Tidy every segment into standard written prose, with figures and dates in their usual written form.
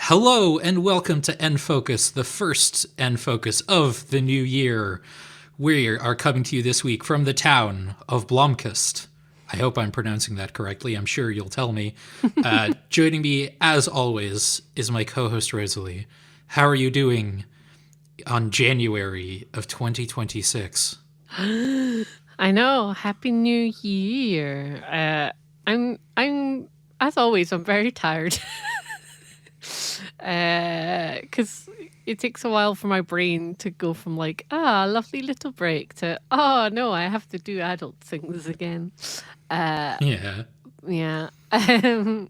Hello and welcome to N Focus, the first N Focus of the new year. We are coming to you this week from the town of Blomkist. I hope I'm pronouncing that correctly. I'm sure you'll tell me. Joining me, as always, is my co-host Rosalie. How are you doing on January of 2026? I know. Happy New Year. I'm as always. I'm very tired because it takes a while for my brain to go from like lovely little break to oh no, I have to do adult things again. Yeah. Yeah. And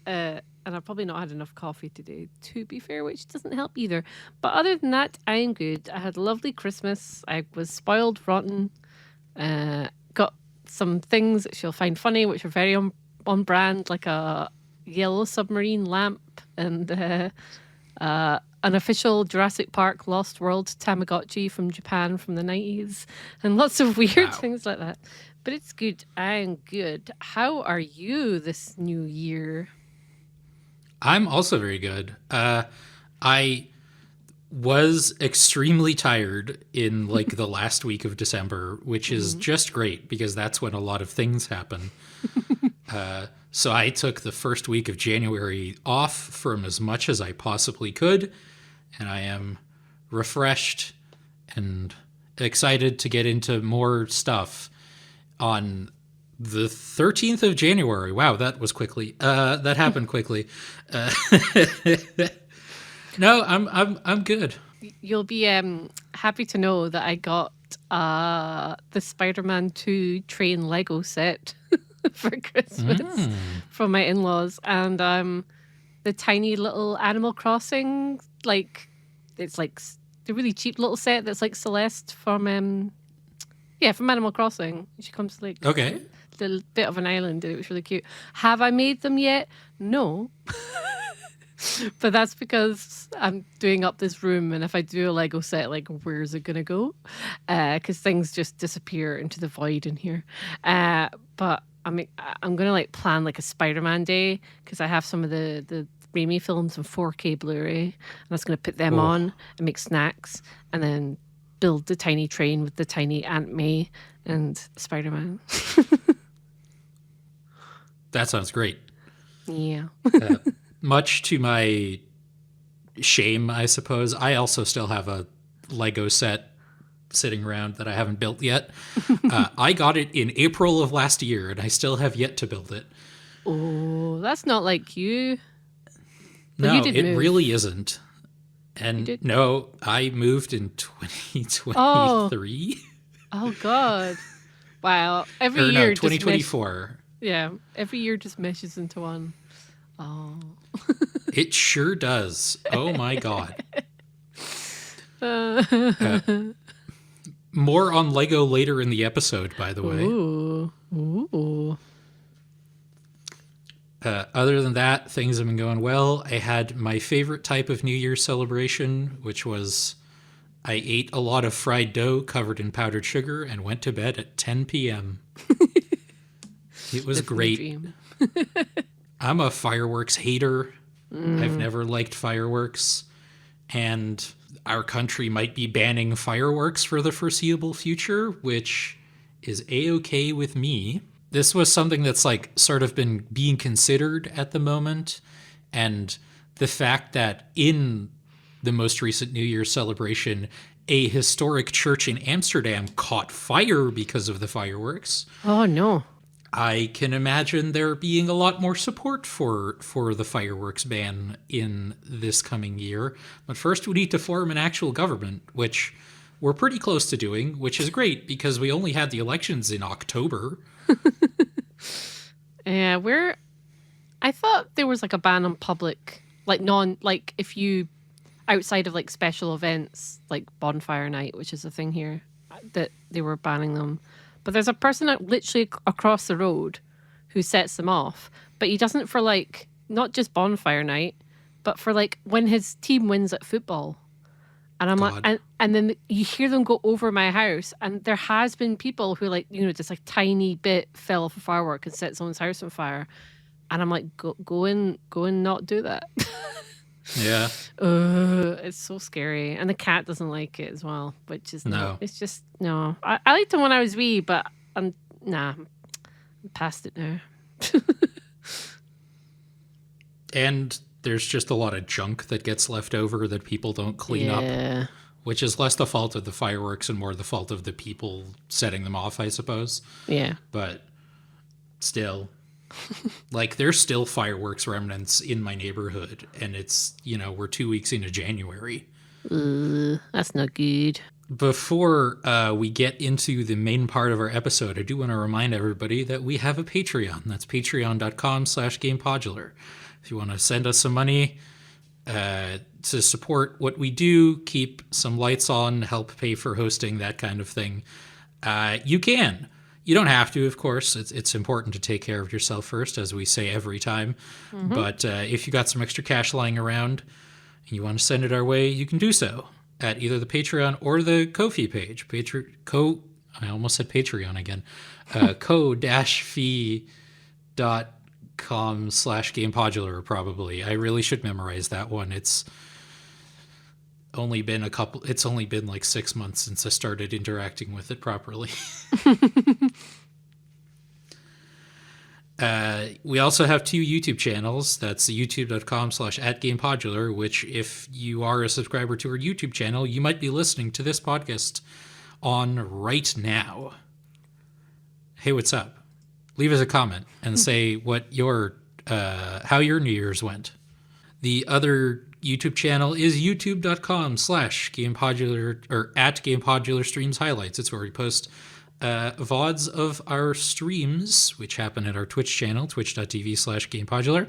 I've probably not had enough coffee today, to be fair, which doesn't help either. But other than that, I'm good. I had a lovely Christmas. I was spoiled rotten. Got some things that she'll find funny, which are very on brand, like a yellow submarine lamp and an official Jurassic Park Lost World Tamagotchi from Japan from the 90s, and lots of weird things like that. But it's good. I'm good. How are you this new year? I'm also very good. I was extremely tired in like the last week of December, which is just great because that's when a lot of things happen. So I took the first week of January off from as much as I possibly could, and I am refreshed and excited to get into more stuff on the 13th of January. Wow, that was quickly. That happened quickly. No, I'm good. You'll be happy to know that I got the Spider-Man 2 train Lego set for Christmas from my in-laws, and the tiny little Animal Crossing, like it's like the really cheap little set that's like Celeste from from Animal Crossing. She comes to like Okay. the bit of an island, and it was really cute. Have I made them yet? No. But that's because I'm doing up this room, and if I do a Lego set, like, where's it gonna go? Because things just disappear into the void in here. But I'm gonna like plan like a Spider-Man day because I have some of the Raimi films in 4K Blu-ray, and I was gonna put them on and make snacks, and then build the tiny train with the tiny Aunt May and Spider-Man. That sounds great. Yeah. Much to my shame, I suppose, I also still have a Lego set sitting around that I haven't built yet. I got it in April of last year, and I still have yet to build it. Oh, that's not like you. No, it really isn't. And no, I moved in 2023. Oh God. Wow. Every year 2024. Every year just meshes into one. Oh. It sure does. Oh my God. More on Lego later in the episode, by the way. Ooh. Other than that, things have been going well. I had my favorite type of New Year's celebration, which was I ate a lot of fried dough covered in powdered sugar and went to bed at 10 p.m. It was great. I'm a fireworks hater. I've never liked fireworks. And our country might be banning fireworks for the foreseeable future, which is A-okay with me. This was something that's like sort of been being considered at the moment. And the fact that in the most recent New Year's celebration, a historic church in Amsterdam caught fire because of the fireworks. Oh, no. I can imagine there being a lot more support for the fireworks ban in this coming year. But first we need to form an actual government, which we're pretty close to doing, which is great because we only had the elections in October. Yeah, I thought there was like a ban on public, like if you, outside of like special events, like bonfire night, which is a thing here, that they were banning them. But there's a person literally across the road who sets them off. But he doesn't for like, not just bonfire night, but for like when his team wins at football. And I'm God. like, and then you hear them go over my house. And there has been people who like, just like tiny bit fell off a firework and set someone's house on fire. And I'm like, go and not do that. Yeah. It's so scary. And the cat doesn't like it as well, which is not, No. it's just, no. I liked it when I was wee, but nah, I'm past it now. And there's just a lot of junk that gets left over that people don't clean up, Yeah. which is less the fault of the fireworks and more the fault of the people setting them off, I suppose. Yeah. But still, like, there's still fireworks remnants in my neighborhood, and it's, we're 2 weeks into January. That's not good. Before we get into the main part of our episode, I do want to remind everybody that we have a Patreon. That's patreon.com/gamepodular. If you want to send us some money to support what we do, keep some lights on, help pay for hosting, that kind of thing, you can. You don't have to, of course. It's important to take care of yourself first, as we say every time. Mm-hmm. But if you got some extra cash lying around and you want to send it our way, you can do so at either the Patreon or the Ko-fi page. I almost said Patreon again. ko-fi.com/gamepodular, probably. I really should memorize that one. It's only been like 6 months since I started interacting with it properly. We also have 2 YouTube channels. That's youtube.com/@gamepodular, which, if you are a subscriber to our YouTube channel, you might be listening to this podcast on right now. Hey, what's up? Leave us a comment and say what how your New Year's went. The other YouTube channel is youtube.com/gamepodular, or @gamepodular streams highlights. It's where we post VODs of our streams, which happen at our Twitch channel, twitch.tv/gamepodular.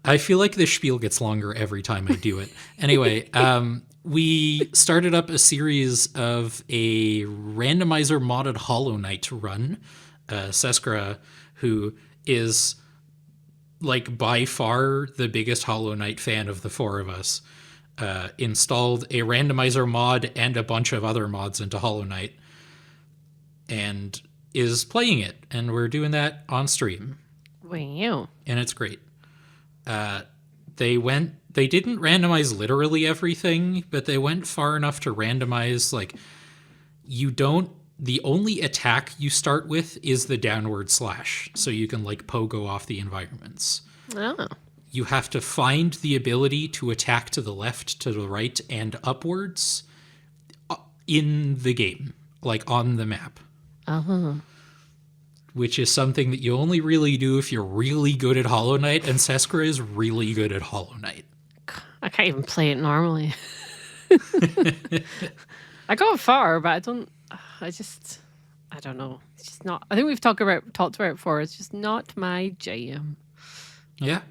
I feel like this spiel gets longer every time I do it. Anyway, we started up a series of a randomizer modded Hollow Knight run. Seskra, who is like by far the biggest Hollow Knight fan of the 4 of us, installed a randomizer mod and a bunch of other mods into Hollow Knight and is playing it, and we're doing that on stream. Wow. And it's great. They didn't randomize literally everything, but they went far enough to randomize, like, the only attack you start with is the downward slash, so you can like pogo off the environments. Oh. You have to find the ability to attack to the left, to the right, and upwards in the game, like on the map. Uh-huh. Which is something that you only really do if you're really good at Hollow Knight, and Seskra is really good at Hollow Knight. I can't even play it normally. I got far, but I don't know. It's just not. I think we've talked about it before. It's just not my jam. Yeah.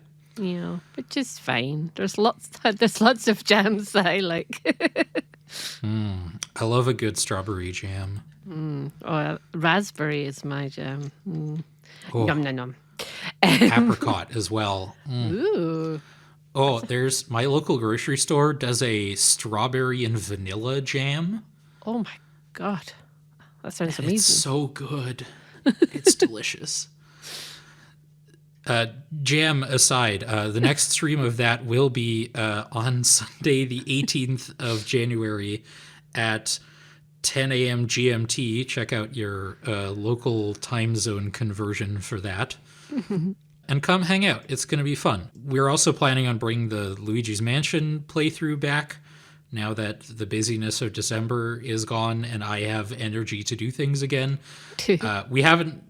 Which is fine. There's lots of jams that I like. I love a good strawberry jam. Raspberry is my jam. Oh, Yum nom nom. apricot as well. Ooh. Oh, there's my local grocery store does a strawberry and vanilla jam. Oh my god. That sounds amazing. It's so good. It's delicious. Jam aside, the next stream of that will be on Sunday, the 18th of January at 10 a.m. GMT. Check out your local time zone conversion for that. And come hang out. It's going to be fun. We're also planning on bringing the Luigi's Mansion playthrough back now that the busyness of December is gone and I have energy to do things again. We haven't,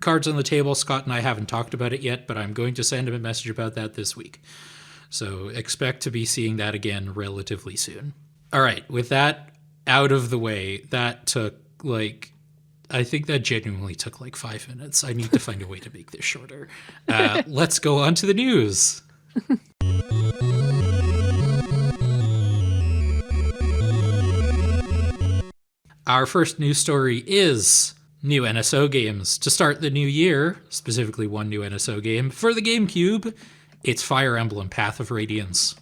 cards on the table, Scott and I haven't talked about it yet, but I'm going to send him a message about that this week. So expect to be seeing that again relatively soon. All right, with that out of the way, that took I think that genuinely took 5 minutes. I need to find a way to make this shorter. Let's go on to the news. Our first news story is new NSO games. To start the new year, specifically one new NSO game for the GameCube, it's Fire Emblem Path of Radiance.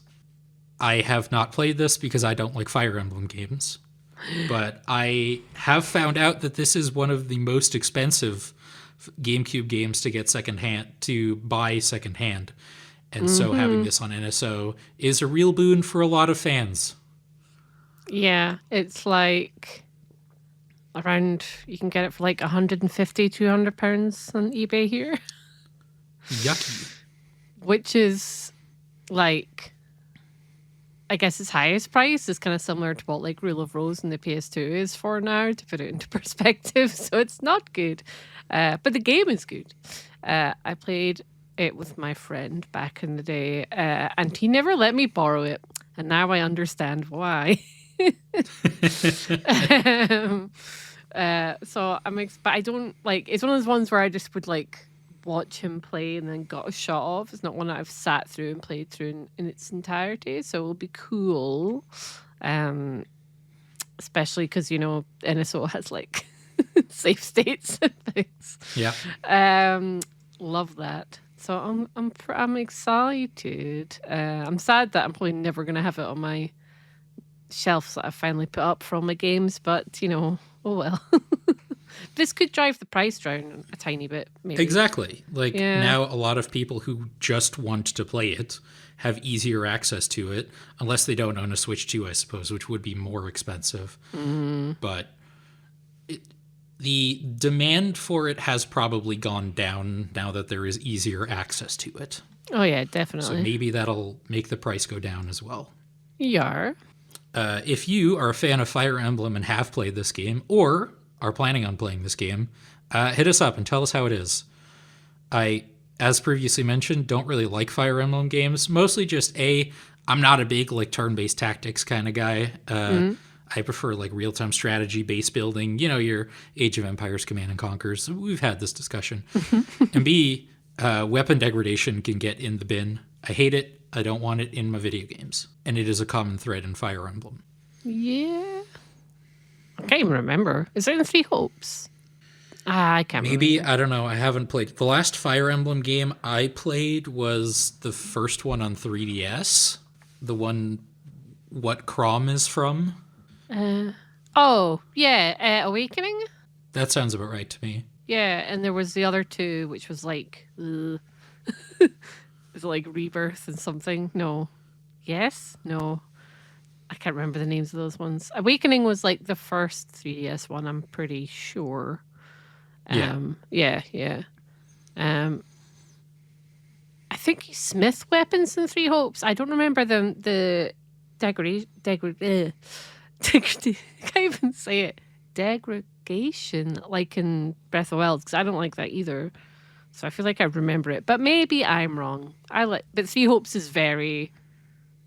I have not played this because I don't like Fire Emblem games. But I have found out that this is one of the most expensive GameCube games to get to buy secondhand. And so having this on NSO is a real boon for a lot of fans. Yeah, it's like around, you can get it for like 150, £200 on eBay here, Yucky. which is like, I guess its highest price is kind of similar to what like Rule of Rose and the PS2 is for now, to put it into perspective. So it's not good. But the game is good. I played it with my friend back in the day, and he never let me borrow it. And now I understand why. So but I don't like, it's one of those ones where I just would like watch him play and then got a shot off. It's not one that I've sat through and played through in its entirety. So it'll be cool. Especially because, you know, NSO has like save states and things. Yeah. Love that. So I'm excited. I'm sad that I'm probably never going to have it on my shelves that I finally put up for all my games, but you know, oh well. This could drive the price down a tiny bit, maybe. Exactly. Like now a lot of people who just want to play it have easier access to it, unless they don't own a Switch 2, I suppose, which would be more expensive. But the demand for it has probably gone down now that there is easier access to it. Oh yeah, definitely. So maybe that'll make the price go down as well. Yar. If you are a fan of Fire Emblem and have played this game, or are planning on playing this game, hit us up and tell us how it is. I, as previously mentioned, don't really like Fire Emblem games. Mostly just I'm not a big like turn-based tactics kind of guy. I prefer like real-time strategy, base building. You know, your Age of Empires, Command and Conquers. We've had this discussion. And B, weapon degradation can get in the bin. I hate it. I don't want it in my video games. And it is a common thread in Fire Emblem. Yeah. I can't even remember. Is there in Three Hopes? I can't Maybe, remember. I don't know. I haven't played. The last Fire Emblem game I played was the first one on 3DS. The one what Crom is from. Oh, yeah. Awakening? That sounds about right to me. Yeah, and there was the other two, which was like... Is it like Rebirth and something? No. Yes? No. I can't remember the names of those ones. Awakening was like the first 3DS one, I'm pretty sure. Yeah. I think Smith weapons in Three Hopes. I don't remember the I can't even say it. Degradation, like in Breath of the Wild, because I don't like that either. So I feel like I remember it, but maybe I'm wrong. But Three Hopes is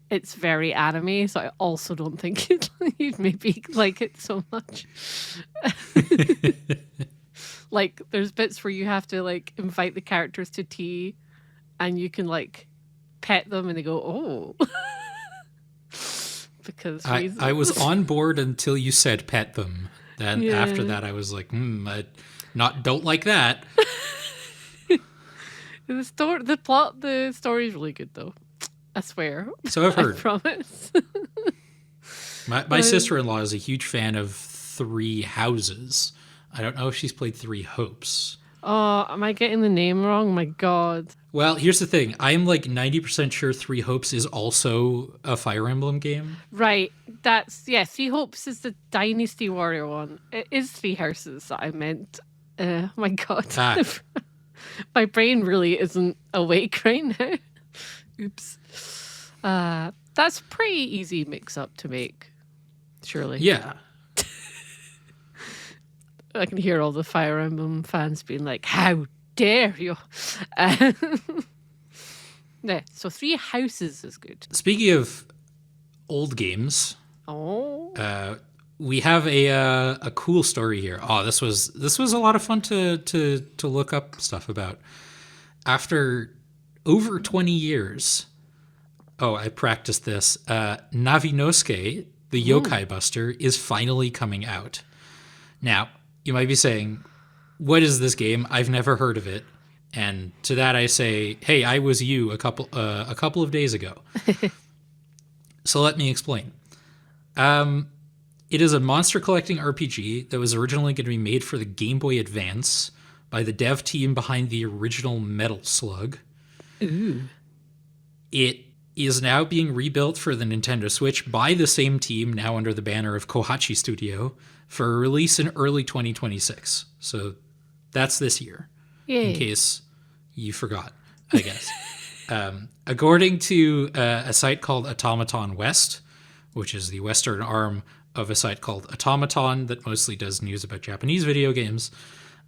it's very anime, so I also don't think you'd maybe like it so much. Like, there's bits where you have to like invite the characters to tea, and you can like pet them, and they go, "Oh," because I was on board until you said pet them. Then after that, I was like, I don't like that. The story is really good though. I swear. So I've heard. I promise. My sister-in-law is a huge fan of Three Houses. I don't know if she's played Three Hopes. Oh, am I getting the name wrong? My God. Well, here's the thing. I am like 90% sure Three Hopes is also a Fire Emblem game. Right. Three Hopes is the Dynasty Warrior one. It is Three Houses that I meant. My God. My brain really isn't awake right now. Oops. That's pretty easy mix-up to make, surely. Yeah. I can hear all the Fire Emblem fans being like, "How dare you?" Yeah, so Three Houses is good. Speaking of old games, we have a cool story here. Oh, this was a lot of fun to look up stuff about. After over 20 years, I practiced this. Navinosuke, the Yokai Buster, is finally coming out. Now, you might be saying, what is this game? I've never heard of it. And to that I say, hey, I was you a couple of days ago. So let me explain. It is a monster collecting RPG that was originally going to be made for the Game Boy Advance by the dev team behind the original Metal Slug. Ooh. It is now being rebuilt for the Nintendo Switch by the same team, now under the banner of Kohachi Studio, for release in early 2026. So that's this year, in Yay. case you forgot, I guess. According to a site called Automaton West, which is the Western arm of a site called Automaton that mostly does news about Japanese video games,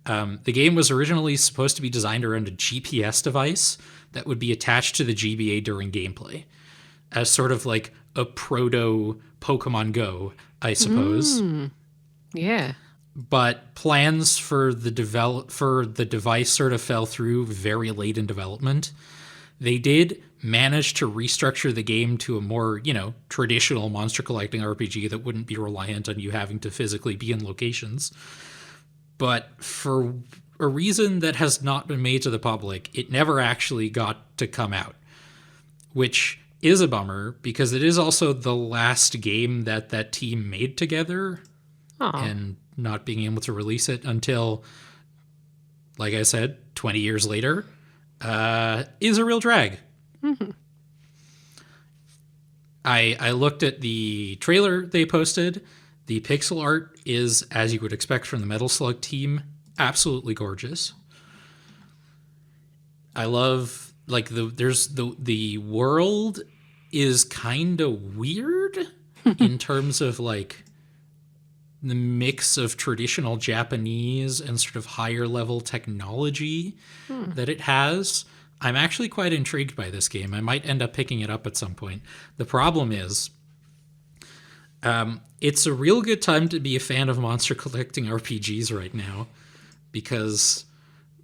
the game was originally supposed to be designed around a GPS device that would be attached to the GBA during gameplay, as sort of like a proto Pokemon Go, I suppose. Yeah. But plans for the device sort of fell through very late in development. They did manage to restructure the game to a more, traditional monster collecting RPG that wouldn't be reliant on you having to physically be in locations. But for a reason that has not been made to the public, it never actually got to come out, which is a bummer because it is also the last game that team made together. Aw. And not being able to release it until, like I said, 20 years later, is a real drag. Mm-hmm. I looked at the trailer they posted. The pixel art is, as you would expect from the Metal Slug team, absolutely gorgeous. I love the world is kind of weird in terms of like the mix of traditional Japanese and sort of higher level technology that it has. I'm actually quite intrigued by this game. I might end up picking it up at some point. The problem is, it's a real good time to be a fan of monster collecting RPGs right now because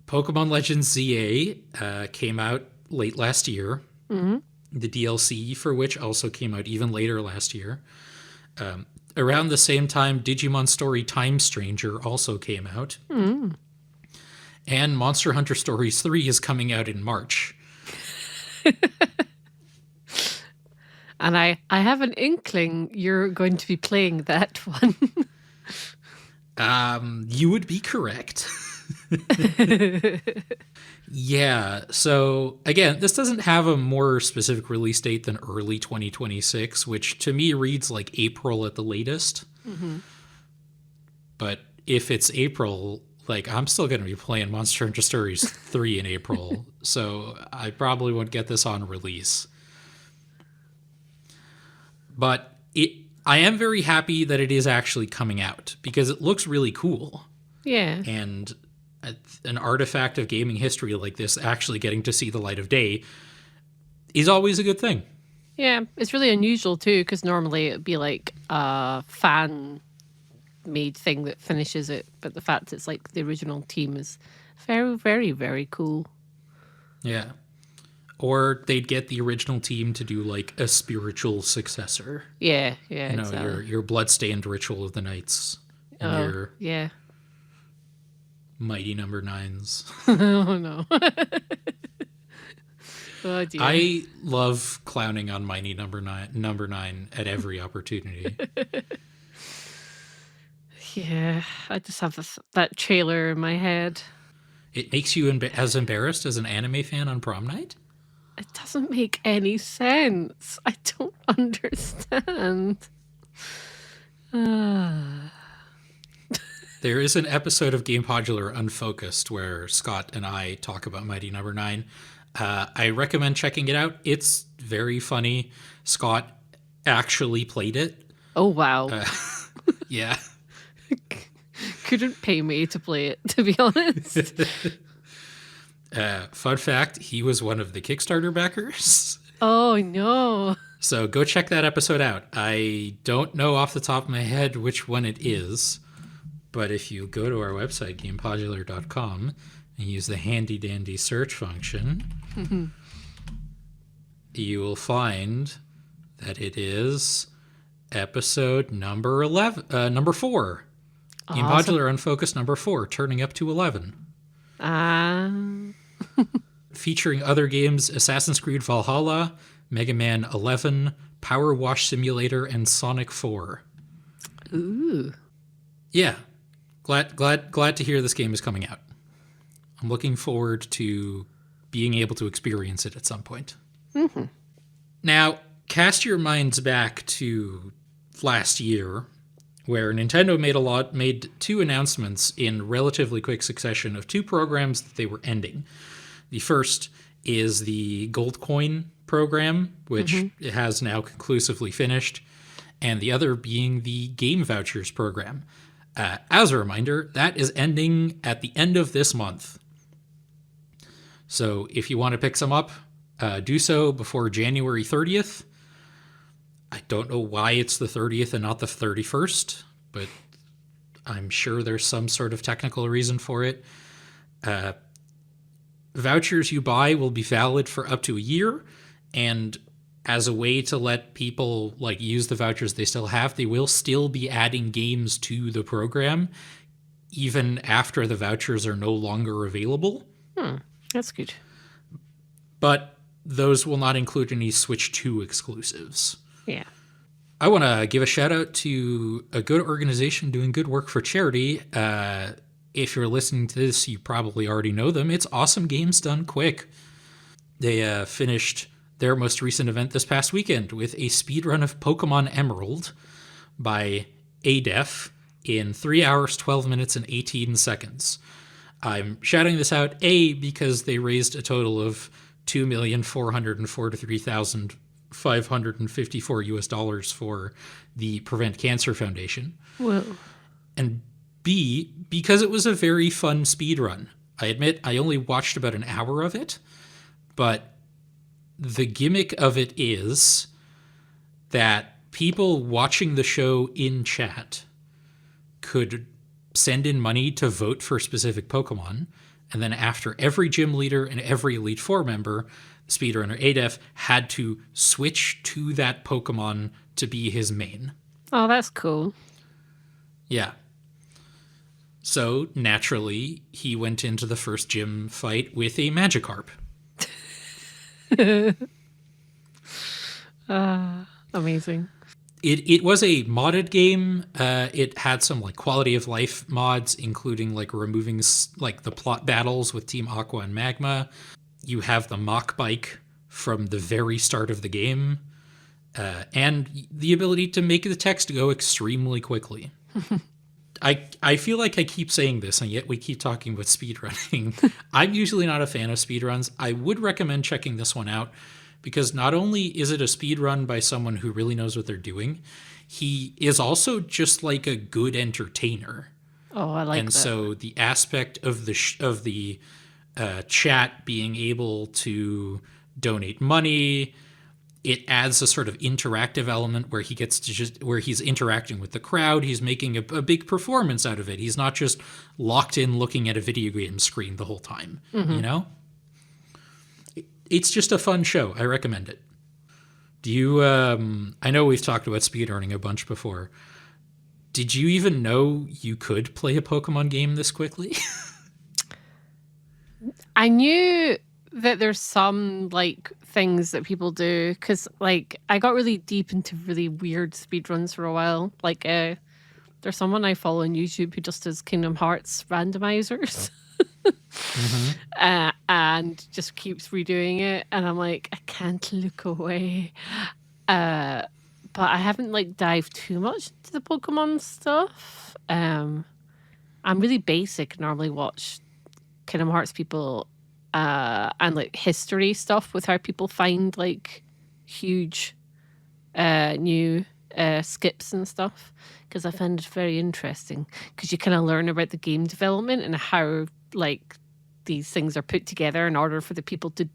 Pokemon Legends ZA came out late last year. Mm-hmm. The DLC for which also came out even later last year. Around the same time, Digimon Story Time Stranger also came out. Mm. And Monster Hunter Stories 3 is coming out in March. And I have an inkling you're going to be playing that one. You would be correct. Yeah, so again, this doesn't have a more specific release date than early 2026, which to me reads like April at the latest. Mm-hmm. But if it's April, like I'm still going to be playing Monster Hunter Stories 3 in April, so I probably won't get this on release. But I am very happy that it is actually coming out because it looks really cool. Yeah. And an artifact of gaming history like this actually getting to see the light of day is always a good thing. Yeah, it's really unusual too, because normally it'd be like a fan-made thing that finishes it, but the fact it's like the original team is very, very, very cool. Yeah. Or they'd get the original team to do like a spiritual successor. Yeah, exactly. your bloodstained Ritual of the Knights and your Mighty Number Nines. Oh no. Oh dear. I love clowning on Mighty Number Nine at every opportunity. Yeah, I just have that trailer in my head. It makes you as embarrassed as an anime fan on prom night? It doesn't make any sense. I don't understand. There is an episode of Game Podular Unfocused where Scott and I talk about Mighty Number Nine. I recommend checking it out. It's very funny. Scott actually played it. Oh, wow. Yeah. Couldn't pay me to play it, to be honest. Fun fact, he was one of the Kickstarter backers. Oh, no. So go check that episode out. I don't know off the top of my head which one it is, but if you go to our website, gamepodular.com, and use the handy-dandy search function, you will find that it is episode number 4. Game Podular Unfocused number 4, turning up to 11. Featuring other games, Assassin's Creed Valhalla, Mega Man 11, Power Wash Simulator, and Sonic 4. Ooh. Yeah. Glad to hear this game is coming out. I'm looking forward to being able to experience it at some point. Mm-hmm. Now, cast your minds back to last year, where Nintendo made two announcements in relatively quick succession of two programs that they were ending. The first is the Gold Coin program, which it has now conclusively finished, and the other being the Game Vouchers program. As a reminder, that is ending at the end of this month. So if you want to pick some up, do so before January 30th. I don't know why it's the 30th and not the 31st, but I'm sure there's some sort of technical reason for it. Vouchers you buy will be valid for up to a year, and as a way to let people like use the vouchers they still have, they will still be adding games to the program even after the vouchers are no longer available. That's good. But those will not include any Switch 2 exclusives. Yeah. I want to give a shout out to a good organization doing good work for charity. If you're listening to this, you probably already know them. It's Awesome Games Done Quick. They finished their most recent event this past weekend with a speedrun of Pokemon Emerald by ADEF in 3 hours, 12 minutes, and 18 seconds. I'm shouting this out, A, because they raised a total of $2,443,554 US dollars for the Prevent Cancer Foundation. Whoa. And B, because it was a very fun speedrun. I admit I only watched about an hour of it, but the gimmick of it is that people watching the show in chat could send in money to vote for specific Pokemon, and then after every gym leader and every Elite Four member, speedrunner ADEF had to switch to that Pokemon to be his main. Oh, that's cool. Yeah. So, naturally, he went into the first gym fight with a Magikarp. Amazing. It was a modded game. It had some like quality of life mods, including like removing like the plot battles with Team Aqua and Magma. You have the Mach Bike from the very start of the game, and the ability to make the text go extremely quickly. I feel like I keep saying this, and yet we keep talking about speedrunning. I'm usually not a fan of speedruns. I would recommend checking this one out, because not only is it a speedrun by someone who really knows what they're doing, he is also just like a good entertainer. Oh, I like that. And so the aspect of the chat being able to donate money, it adds a sort of interactive element where he gets to where he's interacting with the crowd. He's making a big performance out of it. He's not just locked in looking at a video game screen the whole time, you know? It's just a fun show. I recommend it. Do you, I know we've talked about speedrunning a bunch before. Did you even know you could play a Pokemon game this quickly? I knew that there's some like things that people do, because like I got really deep into really weird speedruns for a while. Like there's someone I follow on YouTube who just does Kingdom Hearts randomizers. And just keeps redoing it, and I'm like, I can't look away. But I haven't like dived too much into the Pokemon stuff. I'm really basic. Normally watch Kingdom Hearts people and like history stuff with how people find like huge new skips and stuff, because I find it very interesting, because you kind of learn about the game development and how like these things are put together in order for the people to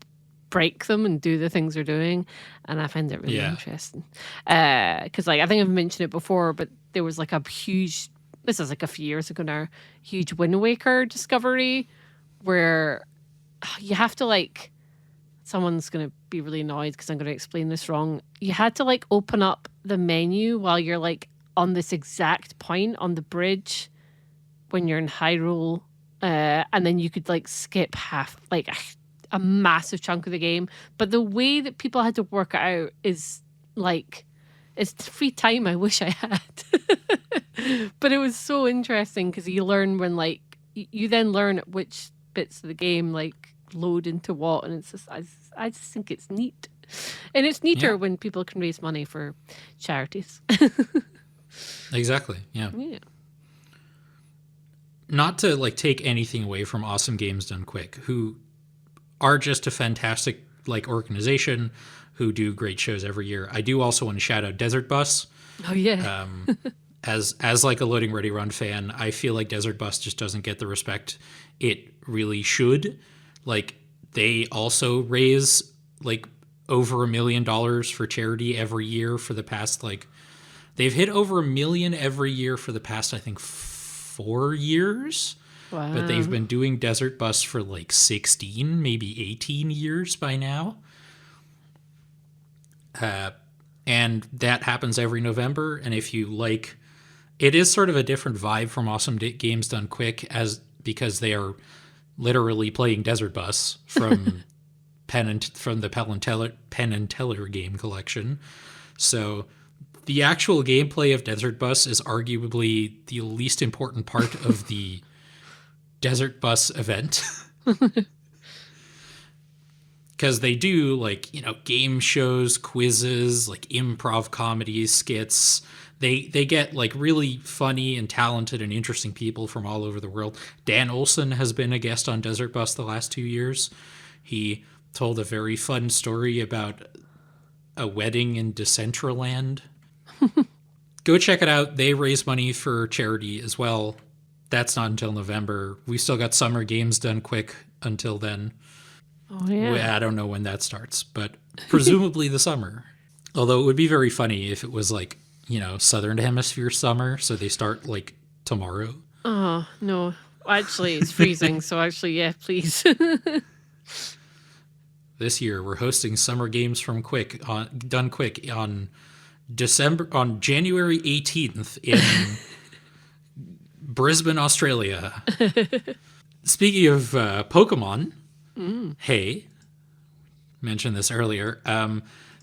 break them and do the things they're doing, and I find it really interesting. Because like I think I've mentioned it before, but there was like a huge, this is like a few years ago now, huge Wind Waker discovery where you have to like, someone's going to be really annoyed because I'm going to explain this wrong. You had to like open up the menu while you're like on this exact point on the bridge when you're in Hyrule, and then you could like skip half, like a massive chunk of the game. But the way that people had to work it out is like, it's free time I wish I had. But it was so interesting because you learn when like, you then learn which bits of the game like load into what, and it's just I just think it's neat. And it's neater Yeah, when people can raise money for charities. exactly. Yeah. Yeah. Not to like take anything away from Awesome Games Done Quick, who are just a fantastic like organization who do great shows every year. I do also want to shout out Desert Bus. Oh yeah. As like a Loading Ready Run fan, I feel like Desert Bus just doesn't get the respect it really should. Like they also raise like over $1 million for charity every year for the past like they've hit over 1 million every year for the past I think 4 years. But they've Wow. been doing Desert Bus for like 16, maybe 18 years by now. And that happens every November. And if you like, it is sort of a different vibe from Awesome Games Done Quick, as because they are literally playing Desert Bus from from the Penn and Teller game collection. So the actual gameplay of Desert Bus is arguably the least important part of the Desert Bus event. Because they do like game shows, quizzes, like improv comedies, skits. They get like really funny and talented and interesting people from all over the world. Dan Olson has been a guest on Desert Bus the last 2 years. He told a very fun story about a wedding in Decentraland. Go check it out. They raise money for charity as well. That's not until November. We still got Summer Games Done Quick until then. Oh yeah. I don't know when that starts, but presumably the summer. Although it would be very funny if it was like, Southern Hemisphere summer, so they start like tomorrow. Oh no. Actually, it's freezing. So actually, yeah, please. This year we're hosting Summer Games from Done Quick on January 18th in Brisbane, Australia. Speaking of Pokemon, hey, mentioned this earlier.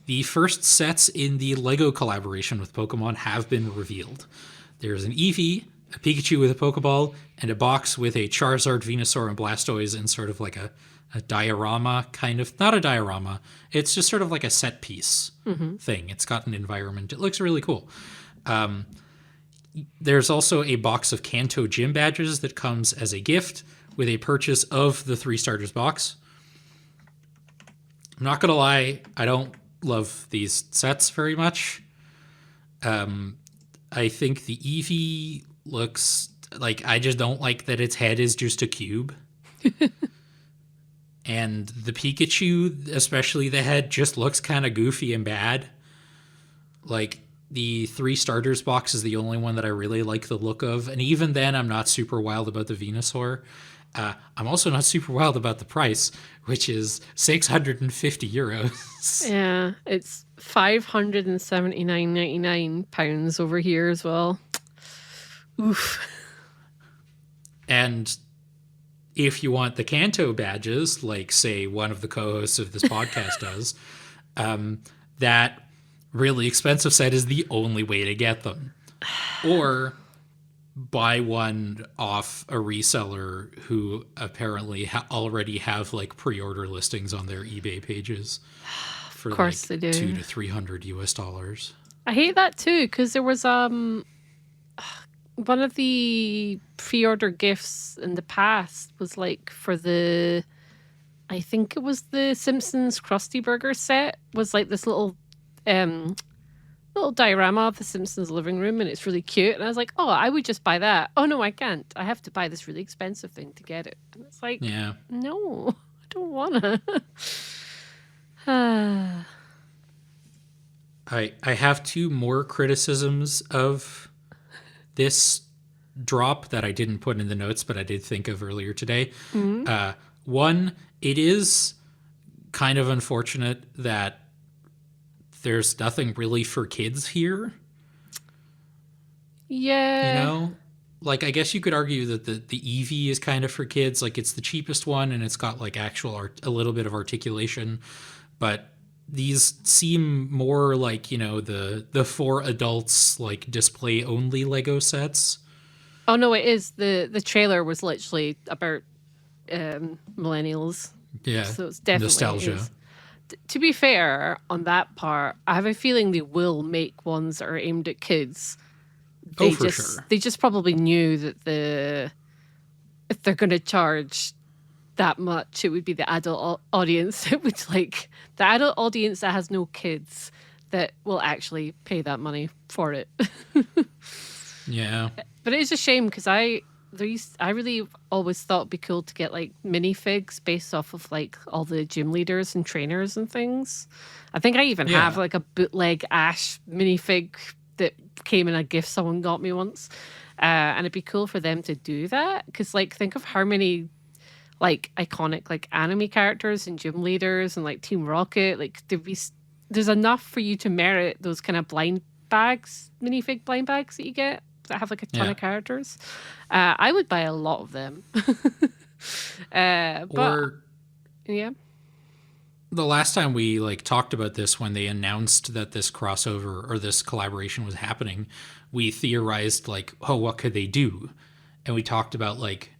The first sets in the LEGO collaboration with Pokemon have been revealed. There's an Eevee, a Pikachu with a Pokeball, and a box with a Charizard, Venusaur, and Blastoise in sort of like a diorama kind of. Not a diorama. It's just sort of like a set piece thing. It's got an environment. It looks really cool. There's also a box of Kanto gym badges that comes as a gift with a purchase of the 3 starters box. I'm not going to lie, I don't love these sets very much. I think the Eevee looks like, I just don't like that its head is just a cube. And the Pikachu, especially the head, just looks kind of goofy and bad. Like, the 3 starters box is the only one that I really like the look of. And even then, I'm not super wild about the Venusaur. I'm also not super wild about the price, which is €650. Yeah, it's £579.99 over here as well. Oof. And if you want the Kanto badges, like, say, one of the co-hosts of this podcast does, that really expensive set is the only way to get them. Or buy one off a reseller who apparently already have like pre-order listings on their eBay pages for Of course like they do. $200 to $300. I hate that too because there was one of the pre-order gifts in the past was like for the, I think it was the Simpsons Krusty Burger set, was like this little diorama of the Simpsons living room, and it's really cute. And I was like, oh, I would just buy that. Oh no, I can't. I have to buy this really expensive thing to get it. And it's like, Yeah. no, I don't wanna. I have 2 more criticisms of this drop that I didn't put in the notes, but I did think of earlier today. One, it is kind of unfortunate that there's nothing really for kids here. Yeah. Like, I guess you could argue that the Eevee is kind of for kids. Like, it's the cheapest one and it's got like actual a little bit of articulation, but these seem more like the for adults like display only Lego sets. Oh no, it is. The trailer was literally about millennials. Yeah, So it's definitely nostalgia. is. To be fair, on that part, I have a feeling they will make ones that are aimed at kids. Oh, for sure. They just probably knew that if they're going to charge that much, it would be the adult audience. It would like the adult audience that has no kids that will actually pay that money for it. Yeah. But it is a shame because I really always thought it'd be cool to get like minifigs based off of like all the gym leaders and trainers and things. I think I even Yeah. have like a bootleg Ash minifig that came in a gift someone got me once. And it'd be cool for them to do that because like think of how many like iconic like anime characters and gym leaders and like Team Rocket, like there's enough for you to merit those kind of blind bags, minifig blind bags that you get that have like a ton of characters. I would buy a lot of them. But yeah, the last time we like talked about this, when they announced that this crossover or this collaboration was happening, we theorized like, oh, what could they do? And we talked about like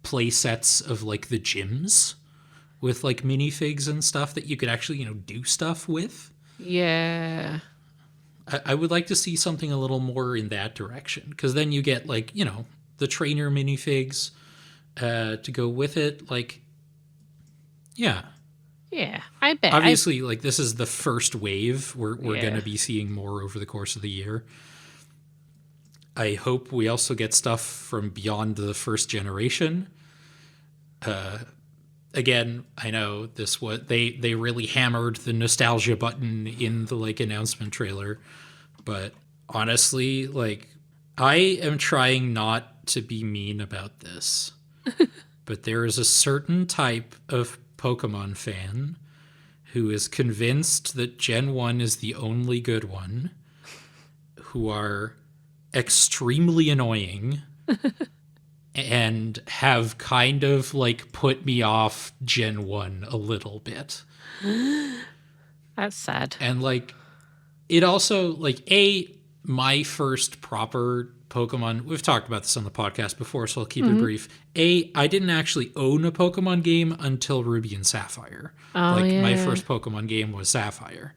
play sets of like the gyms with like minifigs and stuff that you could actually, do stuff with. yeah. I would like to see something a little more in that direction, because then you get like, the trainer minifigs to go with it. Like, yeah. Yeah, I bet. Obviously, like this is the first wave. We're going to be seeing more over the course of the year. I hope we also get stuff from beyond the first generation. Again, I know this was they really hammered the nostalgia button in the like announcement trailer, but honestly, like I am trying not to be mean about this, but there is a certain type of Pokemon fan who is convinced that Gen 1 is the only good one, who are extremely annoying and have kind of like put me off Gen 1 a little bit. That's sad. And like it also like my first proper Pokemon, we've talked about this on the podcast before, so I'll keep it brief. I didn't actually own a Pokemon game until Ruby and Sapphire. My first Pokemon game was Sapphire.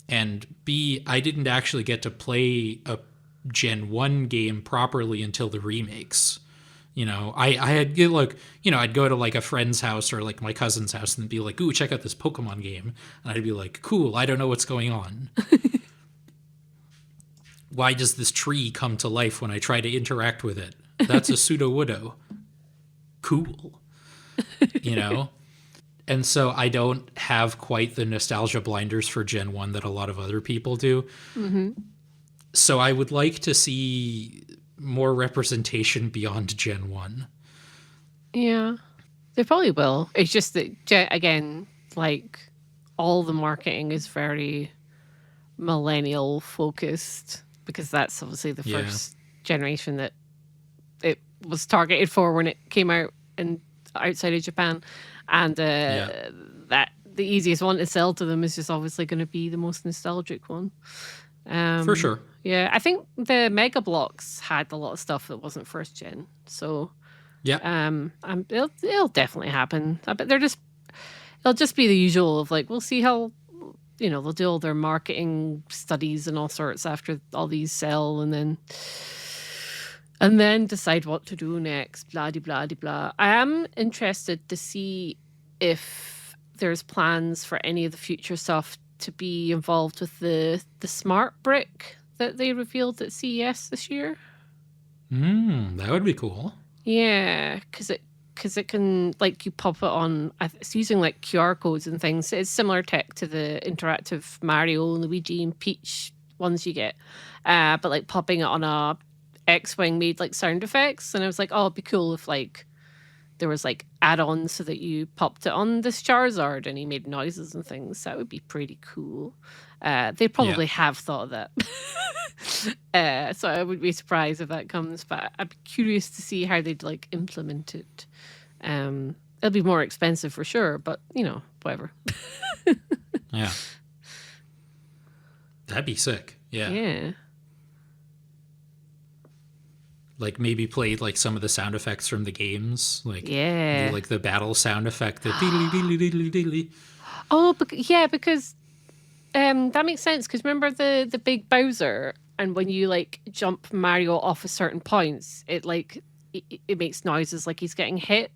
And B, I didn't actually get to play a Gen 1 game properly until the remakes. I had like, I'd go to like a friend's house or like my cousin's house and be like, ooh, check out this Pokemon game. And I'd be like, cool, I don't know what's going on. Why does this tree come to life when I try to interact with it? That's a Sudowoodo. Cool. And so I don't have quite the nostalgia blinders for Gen 1 that a lot of other people do. Mm-hmm. So I would like to see more representation beyond Gen 1. Yeah, they probably will. It's just that, again, like all the marketing is very millennial focused because that's obviously the first generation that it was targeted for when it came out and outside of Japan. And that the easiest one to sell to them is just obviously going to be the most nostalgic one. For sure. Yeah, I think the Mega Bloks had a lot of stuff that wasn't first gen. So it'll definitely happen. I bet it'll just be the usual of like, we'll see how, they'll do all their marketing studies and all sorts after all these sell and then decide what to do next, blah, de blah, de blah. I am interested to see if there's plans for any of the future stuff to be involved with the smart brick that they revealed at CES this year. That would be cool. Yeah, because it can, like, you pop it on, it's using like QR codes and things. It's similar tech to the interactive Mario, Luigi, and Peach ones you get. But like popping it on a X-Wing made like sound effects. And I was like, oh, it'd be cool if like there was like add-ons so that you popped it on this Charizard and he made noises and things. That would be pretty cool. They probably have thought of that. So I would be surprised if that comes, but I'd be curious to see how they'd like implement it. It'll be more expensive for sure, but whatever. Yeah. That'd be sick. Yeah. Yeah. Like maybe played like some of the sound effects from the games, like do, like the battle sound effect, the diddly diddly diddly diddly. Oh, yeah, because that makes sense. Because remember the big Bowser, and when you like jump Mario off of certain points, it makes noises like he's getting hit.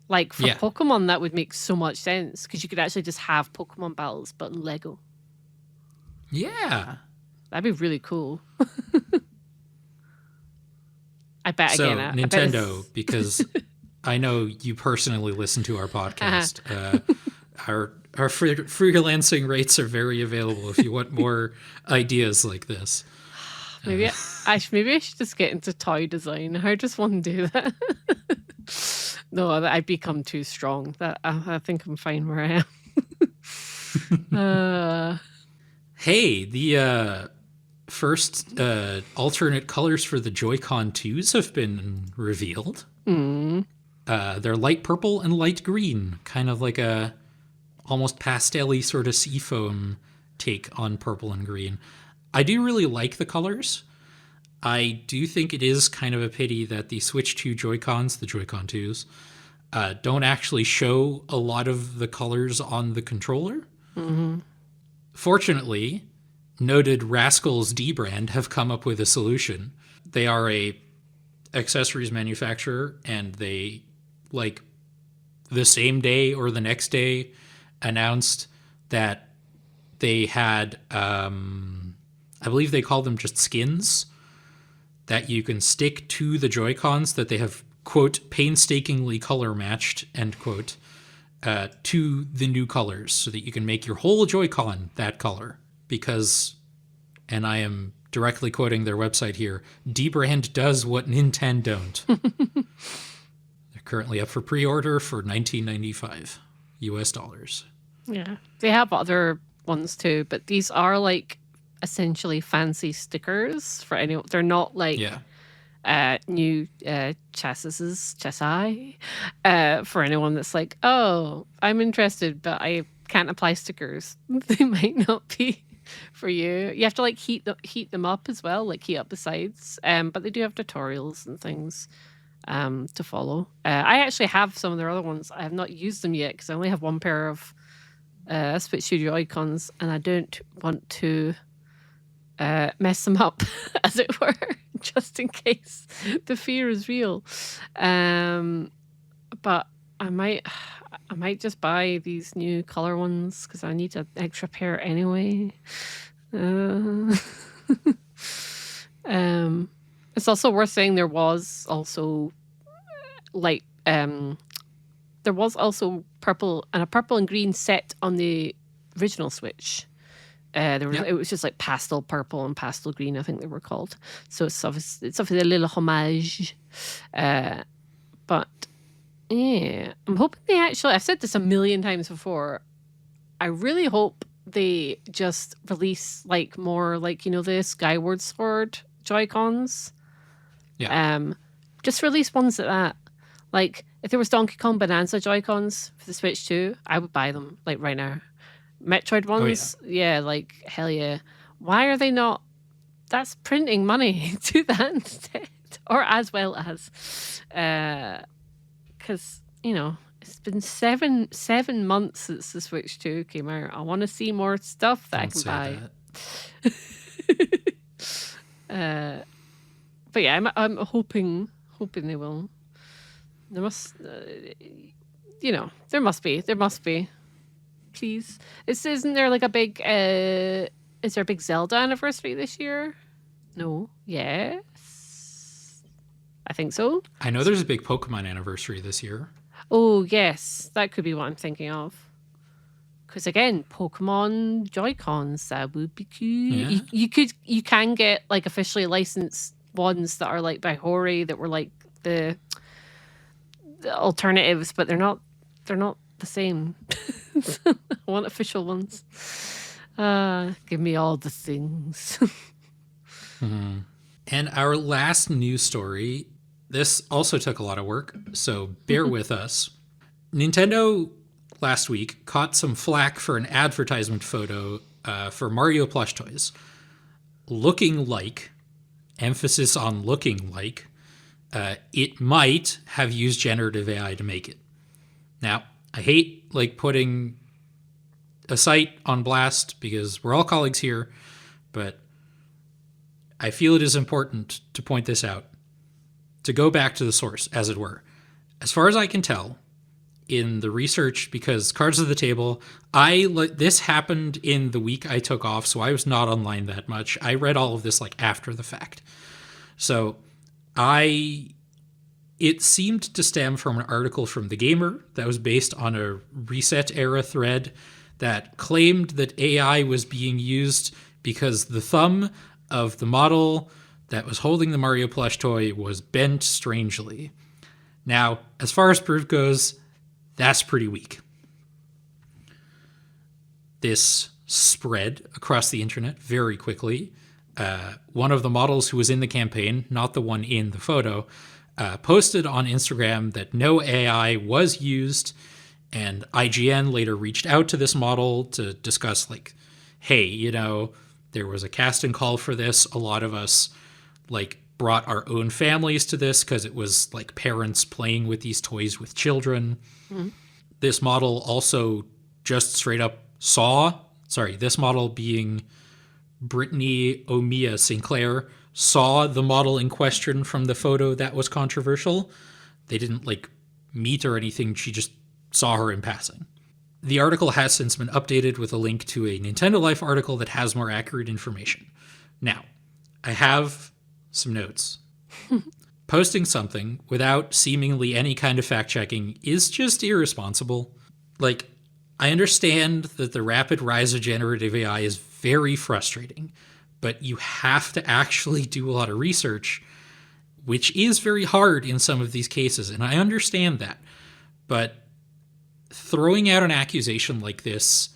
Like for Yeah. Pokemon, that would make so much sense because you could actually just have Pokemon battles, but in Lego. Yeah. That'd be really cool. I bet So, again. I bet Nintendo, because I know you personally listen to our podcast, our freelancing rates are very available if you want more ideas like this. maybe maybe I should just get into toy design. I just want to do that. No, I've become too strong. That I think I'm fine where I am. Hey, the first alternate colors for the Joy-Con 2s have been revealed. They're light purple and light green, kind of like a almost pastel-y sort of seafoam take on purple and green. I do really like the colors. I do think it is kind of a pity that the Switch 2 Joy-Cons, the Joy-Con 2s, don't actually show a lot of the colors on the controller. Fortunately, noted Rascals D brand have come up with a solution. They are a accessories manufacturer, and they, like, the same day or the next day announced that they had, I believe they call them just skins, that you can stick to the Joy-Cons that they have, quote, painstakingly color matched, end quote, to the new colors so that you can make your whole Joy-Con that color. Because, and I am directly quoting their website here, D-Brand does what Nintendo don't. They're currently up for pre-order for $19.95 US dollars. Yeah, they have other ones too, but these are like essentially fancy stickers for anyone. They're not like new chassis for anyone that's like, oh, I'm interested, but I can't apply stickers. They might not be for you. You have to like heat them up as well, like heat up the sides. But they do have tutorials and things to follow. I actually have some of their other ones. I have not used them yet because I only have one pair of Switch Studio icons, and I don't want to mess them up, as it were, just in case. The fear is real. But I might just buy these new color ones because I need an extra pair anyway. It's also worth saying there was also like there was also a purple and green set on the original Switch. It was just like pastel purple and pastel green, I think they were called. So it's obviously a little homage. But yeah, I'm hoping they actually, I've said this a million times before, I really hope they just release like more like, the Skyward Sword Joy-Cons. Yeah. Just release ones like that. Like if there was Donkey Kong Bonanza Joy-Cons for the Switch 2, I would buy them like right now. Metroid ones, yeah, like hell yeah. Why are they not? That's printing money. Do that instead, or as well as, because it's been seven months since the Switch 2 came out. I want to see more stuff that I can buy. But yeah, I'm hoping they will. There must, there must be. Please, isn't there like a big? Is there a big Zelda anniversary this year? No. Yes. I think so. I know there's a big Pokemon anniversary this year. Oh yes, that could be what I'm thinking of. Because again, Pokemon Joy-Cons, that would be cool. Yeah. You can get like officially licensed ones that are like by Hori that were like the alternatives, but they're not the same. I want official ones. Give me all the things. Mm-hmm. And our last news story, this also took a lot of work, so bear with us. Nintendo last week caught some flack for an advertisement photo for Mario plush toys. Looking like, emphasis on looking like, it might have used generative AI to make it. Now, I hate like putting a site on blast because we're all colleagues here, but I feel it is important to point this out, to go back to the source, as it were. As far as I can tell, in the research, because cards of the table, this happened in the week I took off, so I was not online that much. I read all of this like after the fact. So it seemed to stem from an article from The Gamer that was based on a Reset era thread that claimed that AI was being used because the thumb of the model that was holding the Mario plush toy was bent strangely. Now, as far as proof goes, that's pretty weak. This spread across the internet very quickly. One of the models who was in the campaign, not the one in the photo, posted on Instagram that no AI was used, and IGN later reached out to this model to discuss, like, hey, there was a casting call for this. A lot of us, like, brought our own families to this because it was, like, parents playing with these toys with children. Mm-hmm. This model also just straight up this model being Brittany Omia Sinclair, saw the model in question from the photo that was controversial. They didn't, like, meet or anything. She just saw her in passing. The article has since been updated with a link to a Nintendo Life article that has more accurate information. Now, I have some notes. Posting something without seemingly any kind of fact-checking is just irresponsible. Like, I understand that the rapid rise of generative AI is very frustrating, but you have to actually do a lot of research, which is very hard in some of these cases, and I understand that. But throwing out an accusation like this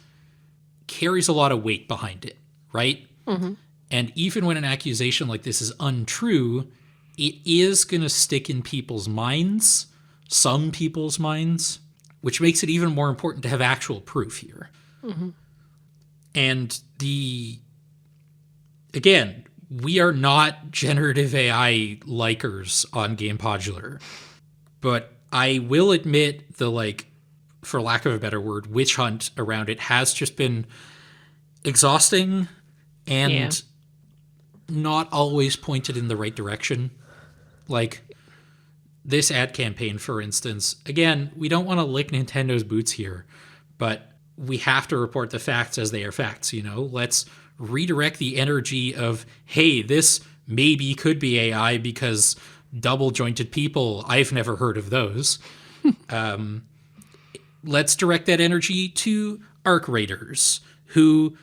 carries a lot of weight behind it, right? Mm-hmm. And even when an accusation like this is untrue, it is going to stick in people's minds, some people's minds, which makes it even more important to have actual proof here. Mm-hmm. And again, we are not generative AI likers on Game Podular, but I will admit the, like, for lack of a better word, witch hunt around it has just been exhausting and not always pointed in the right direction. Like, this ad campaign, for instance, again, we don't want to lick Nintendo's boots here, but we have to report the facts as they are facts, Let's redirect the energy of, hey, this maybe could be AI because double-jointed people, I've never heard of those. Let's direct that energy to ARC Raiders, who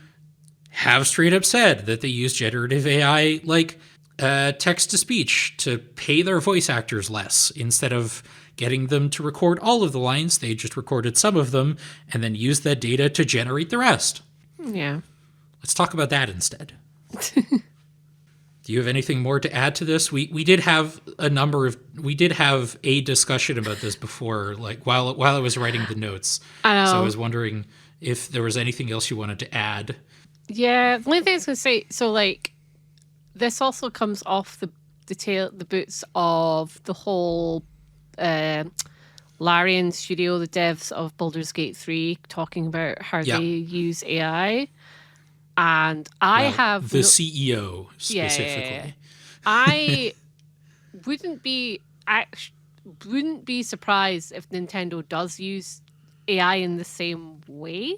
have straight up said that they use generative AI like text-to-speech to pay their voice actors less. Instead of getting them to record all of the lines, they just recorded some of them and then used that data to generate the rest. Yeah. Let's talk about that instead. Do you have anything more to add to this? We did have a discussion about this before, like while I was writing the notes. I know. So I was wondering if there was anything else you wanted to add. Yeah, the only thing I was going to say, so, like, this also comes off the boots of the whole Larian Studio, the devs of Baldur's Gate 3, talking about how they use AI. And I have the CEO specifically. Yeah. I wouldn't be surprised if Nintendo does use AI in the same way.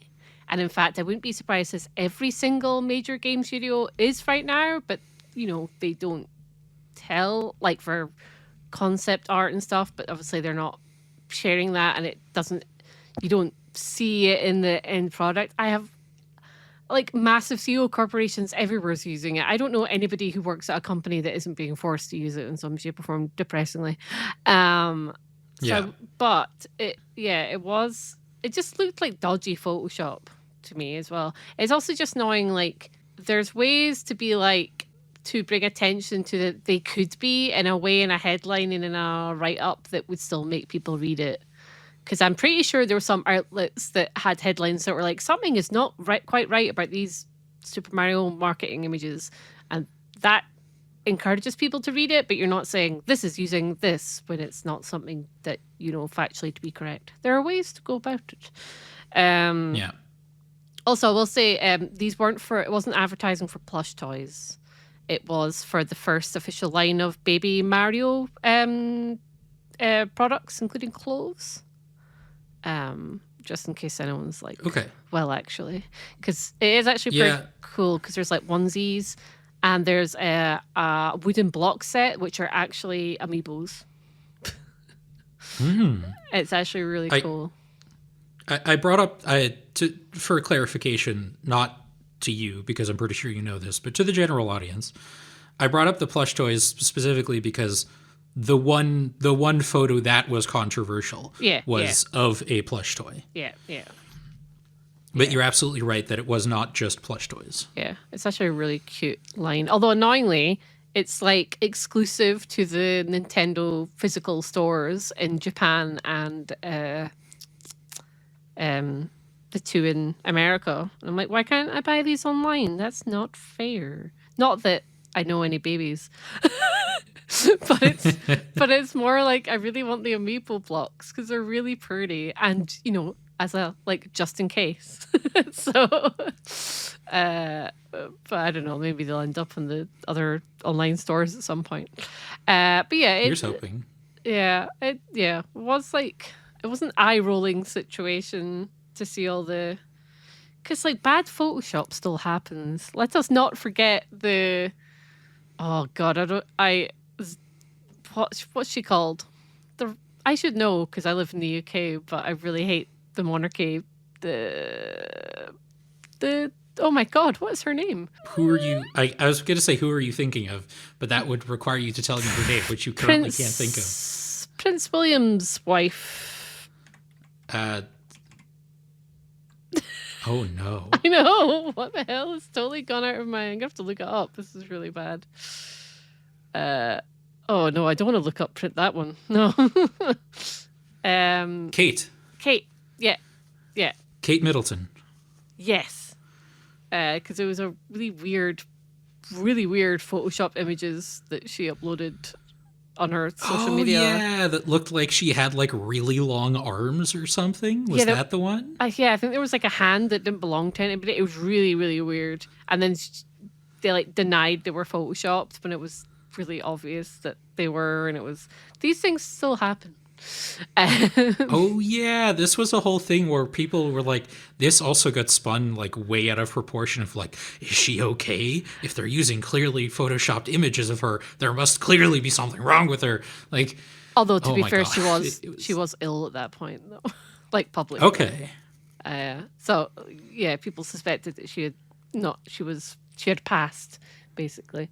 And in fact, I wouldn't be surprised if every single major game studio is right now, but they don't tell, like, for concept art and stuff, but obviously they're not sharing that, and you don't see it in the end product. I have, like, massive CEO corporations everywhere is using it. I don't know anybody who works at a company that isn't being forced to use it in some shape or form, depressingly. But it just looked like dodgy Photoshop to me as well. It's also just knowing, like, there's ways to be, like, to bring attention to that they could be in a way, in a headline and in a write-up that would still make people read it. Because I'm pretty sure there were some outlets that had headlines that were like, something is not quite right about these Super Mario marketing images. And that encourages people to read it, but you're not saying this is using this when it's not something that factually to be correct. There are ways to go about it. Also, I will say these weren't for. It wasn't advertising for plush toys. It was for the first official line of Baby Mario products, including clothes. Just in case anyone's like, Okay. well, actually, because it is actually pretty Yeah. cool. Because there's like onesies, and there's a wooden block set, which are actually amiibos. It's actually really I cool. I brought up for clarification, not to you because I'm pretty sure you know this, but to the general audience. I brought up the plush toys specifically because the one photo that was controversial Yeah, yeah, was of a plush toy. yeah, yeah. But you're absolutely right that it was not just plush toys. Yeah, it's actually a really cute line. Although annoyingly, it's like exclusive to the Nintendo physical stores in Japan and the two in America. And I'm like, why can't I buy these online? That's not fair. Not that I know any babies. but it's more like I really want the amiibo blocks because they're really pretty and as a like just in case. So but I don't know, maybe they'll end up in the other online stores at some point. But yeah, Here's hoping. it was like it was an eye-rolling situation to see all the because like bad Photoshop still happens. Let us not forget the oh god, what's she called? I should know because I live in the UK, but I really hate the monarchy. The oh my god, what's her name? Who are you? I was going to say who are you thinking of, but that would require you to tell me her name, which you currently can't think of. Prince William's wife. Oh no. I know. What the hell? It's totally gone out of my. I'm gonna have to look it up. This is really bad. Oh no, I don't want to look up that one. No. Kate. Kate. Yeah. Yeah. Kate Middleton. Yes. Because it was a really weird Photoshop images that she uploaded on her social media. Yeah, that looked like she had like really long arms or something. Was that the one? Yeah, I think there was like a hand that didn't belong to anybody. It was really, really weird. And then they like denied they were photoshopped when it was really obvious that they were, and it was these things still happen. Oh yeah, this was a whole thing where people were like, this also got spun like way out of proportion of like, is she okay? If they're using clearly photoshopped images of her, there must clearly be something wrong with her. Like, although to be fair, God. she was ill at that point though, like publicly. Okay. So yeah, people suspected that she had passed basically.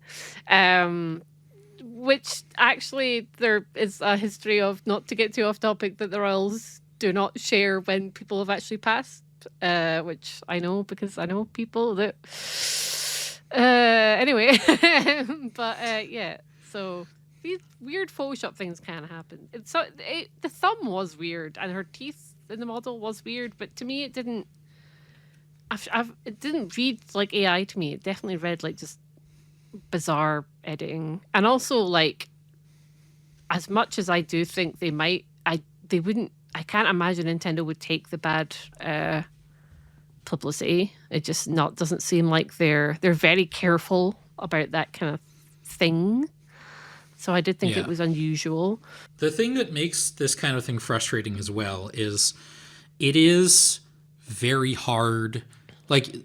Which actually there is a history of, not to get too off topic, that the royals do not share when people have actually passed, which I know because I know people that anyway. But yeah, so these weird Photoshop things can happen. The thumb was weird and her teeth in the model was weird, but to me it didn't it didn't read like AI to me. It definitely read like just bizarre editing. And also, like, as much as I do think they might, they wouldn't. I can't imagine Nintendo would take the bad publicity. It just doesn't seem like they're very careful about that kind of thing. So I did think it was unusual. The thing that makes this kind of thing frustrating as well is it is very hard. Like,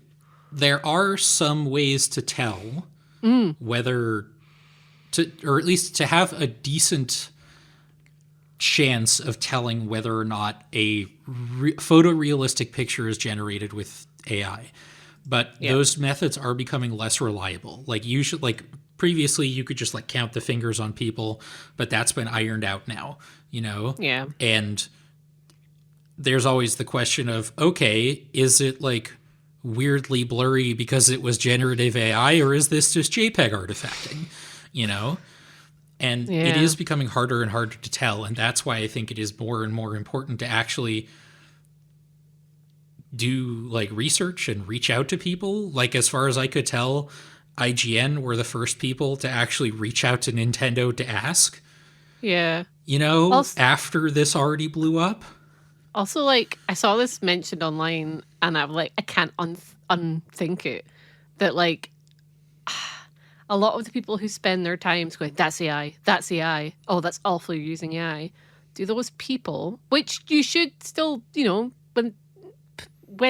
there are some ways to tell whether or at least to have a decent chance of telling whether or not a photorealistic picture is generated with AI. But those methods are becoming less reliable. Like usually, like previously you could just like count the fingers on people, but that's been ironed out now, Yeah. And there's always the question of, okay, is it like weirdly blurry because it was generative AI, or is this just JPEG artifacting? And it is becoming harder and harder to tell, and that's why I think it is more and more important to actually do like research and reach out to people. Like, as far as I could tell, IGN were the first people to actually reach out to Nintendo to ask. Yeah. After this already blew up. Also, like, I saw this mentioned online and I'm like, I can't unthink it. That like a lot of the people who spend their time going, that's AI, that's AI. Oh, that's awful, you're using AI. Do those people, which you should still, when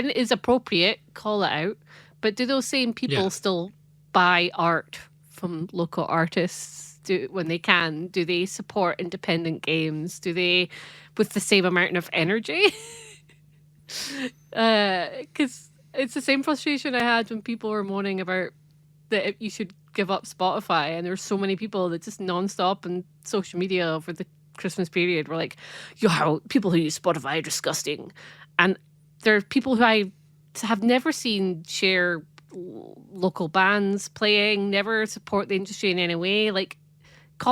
it is appropriate, call it out. But do those same people still buy art from local artists? When they can? Do they support independent games? Do they, with the same amount of energy? Because it's the same frustration I had when people were moaning about that you should give up Spotify, and there's so many people that just nonstop on social media over the Christmas period were like, "Yo, people who use Spotify are disgusting," and there are people who I have never seen share local bands playing, never support the industry in any way. Like,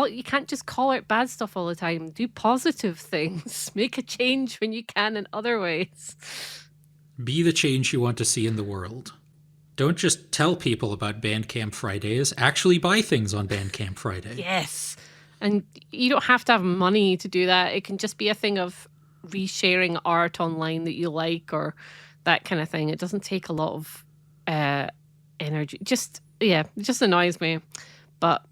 you can't just call out bad stuff all the time. Do positive things. Make a change when you can in other ways. Be the change you want to see in the world. Don't just tell people about Bandcamp Fridays. Actually buy things on Bandcamp Friday. Yes. And you don't have to have money to do that. It can just be a thing of resharing art online that you like or that kind of thing. It doesn't take a lot of energy. It just annoys me. But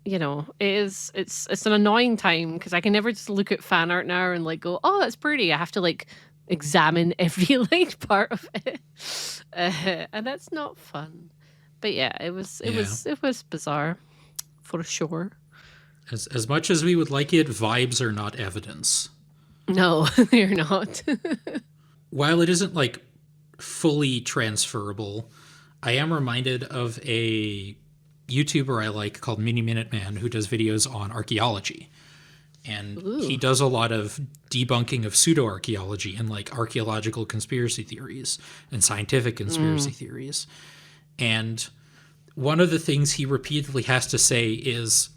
it's an annoying time because I can never just look at fan art now and like go, oh, that's pretty. I have to like examine every like part of it, and that's not fun. But yeah, it was bizarre for sure. As much as we would like it, vibes are not evidence. No, they're not. While it isn't like fully transferable, I am reminded of a YouTuber I like called Mini Minute Man who does videos on archaeology. And he does a lot of debunking of pseudo-archaeology and like archaeological conspiracy theories and scientific conspiracy theories. And one of the things he repeatedly has to say is,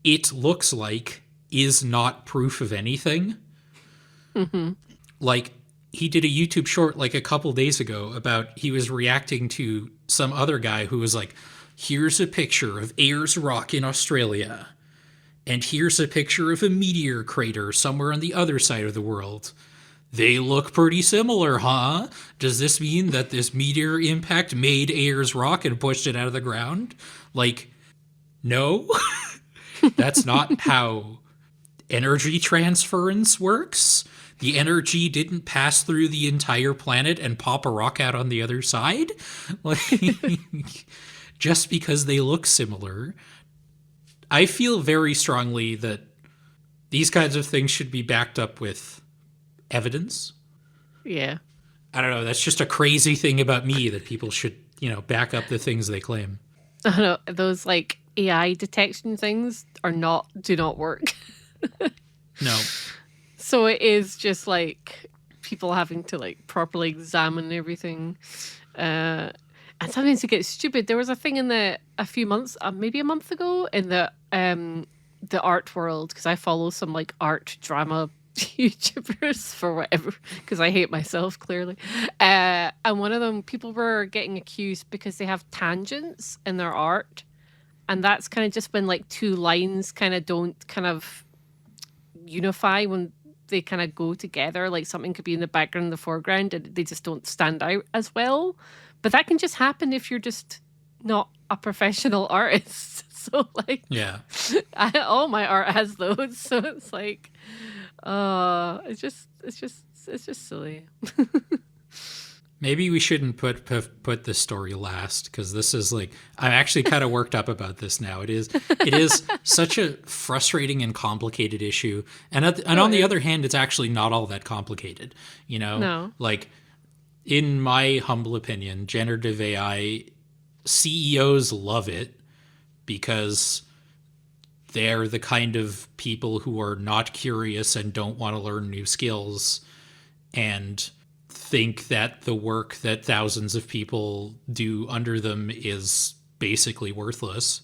it looks like is not proof of anything. Mm-hmm. Like, he did a YouTube short like a couple days ago about he was reacting to some other guy who was like, here's a picture of Ayers Rock in Australia. And here's a picture of a meteor crater somewhere on the other side of the world. They look pretty similar, huh? Does this mean that this meteor impact made Ayers Rock and pushed it out of the ground? Like, no. That's not how energy transference works. The energy didn't pass through the entire planet and pop a rock out on the other side. Like, just because they look similar. I feel very strongly that these kinds of things should be backed up with evidence. Yeah. I don't know. That's just a crazy thing about me that people should, back up the things they claim. I don't know. Those like AI detection things do not work. No. So it is just like people having to like properly examine everything. And sometimes it gets stupid. There was a thing a few months, maybe a month ago, in the art world, because I follow some like art drama YouTubers for whatever, because I hate myself clearly. And one of them, people were getting accused because they have tangents in their art, and that's kind of just when like two lines kind of don't kind of unify when they kind of go together. Like something could be in the background, and the foreground, and they just don't stand out as well. But that can just happen if you're just not a professional artist. So like, yeah, all my art has those. So it's like, it's just silly. Maybe we shouldn't put this story last, because this is like, I'm actually kind of worked up about this now. It is such a frustrating and complicated issue, and on the other hand, it's actually not all that complicated. No. Like, in my humble opinion, generative AI CEOs love it because they're the kind of people who are not curious and don't want to learn new skills and think that the work that thousands of people do under them is basically worthless.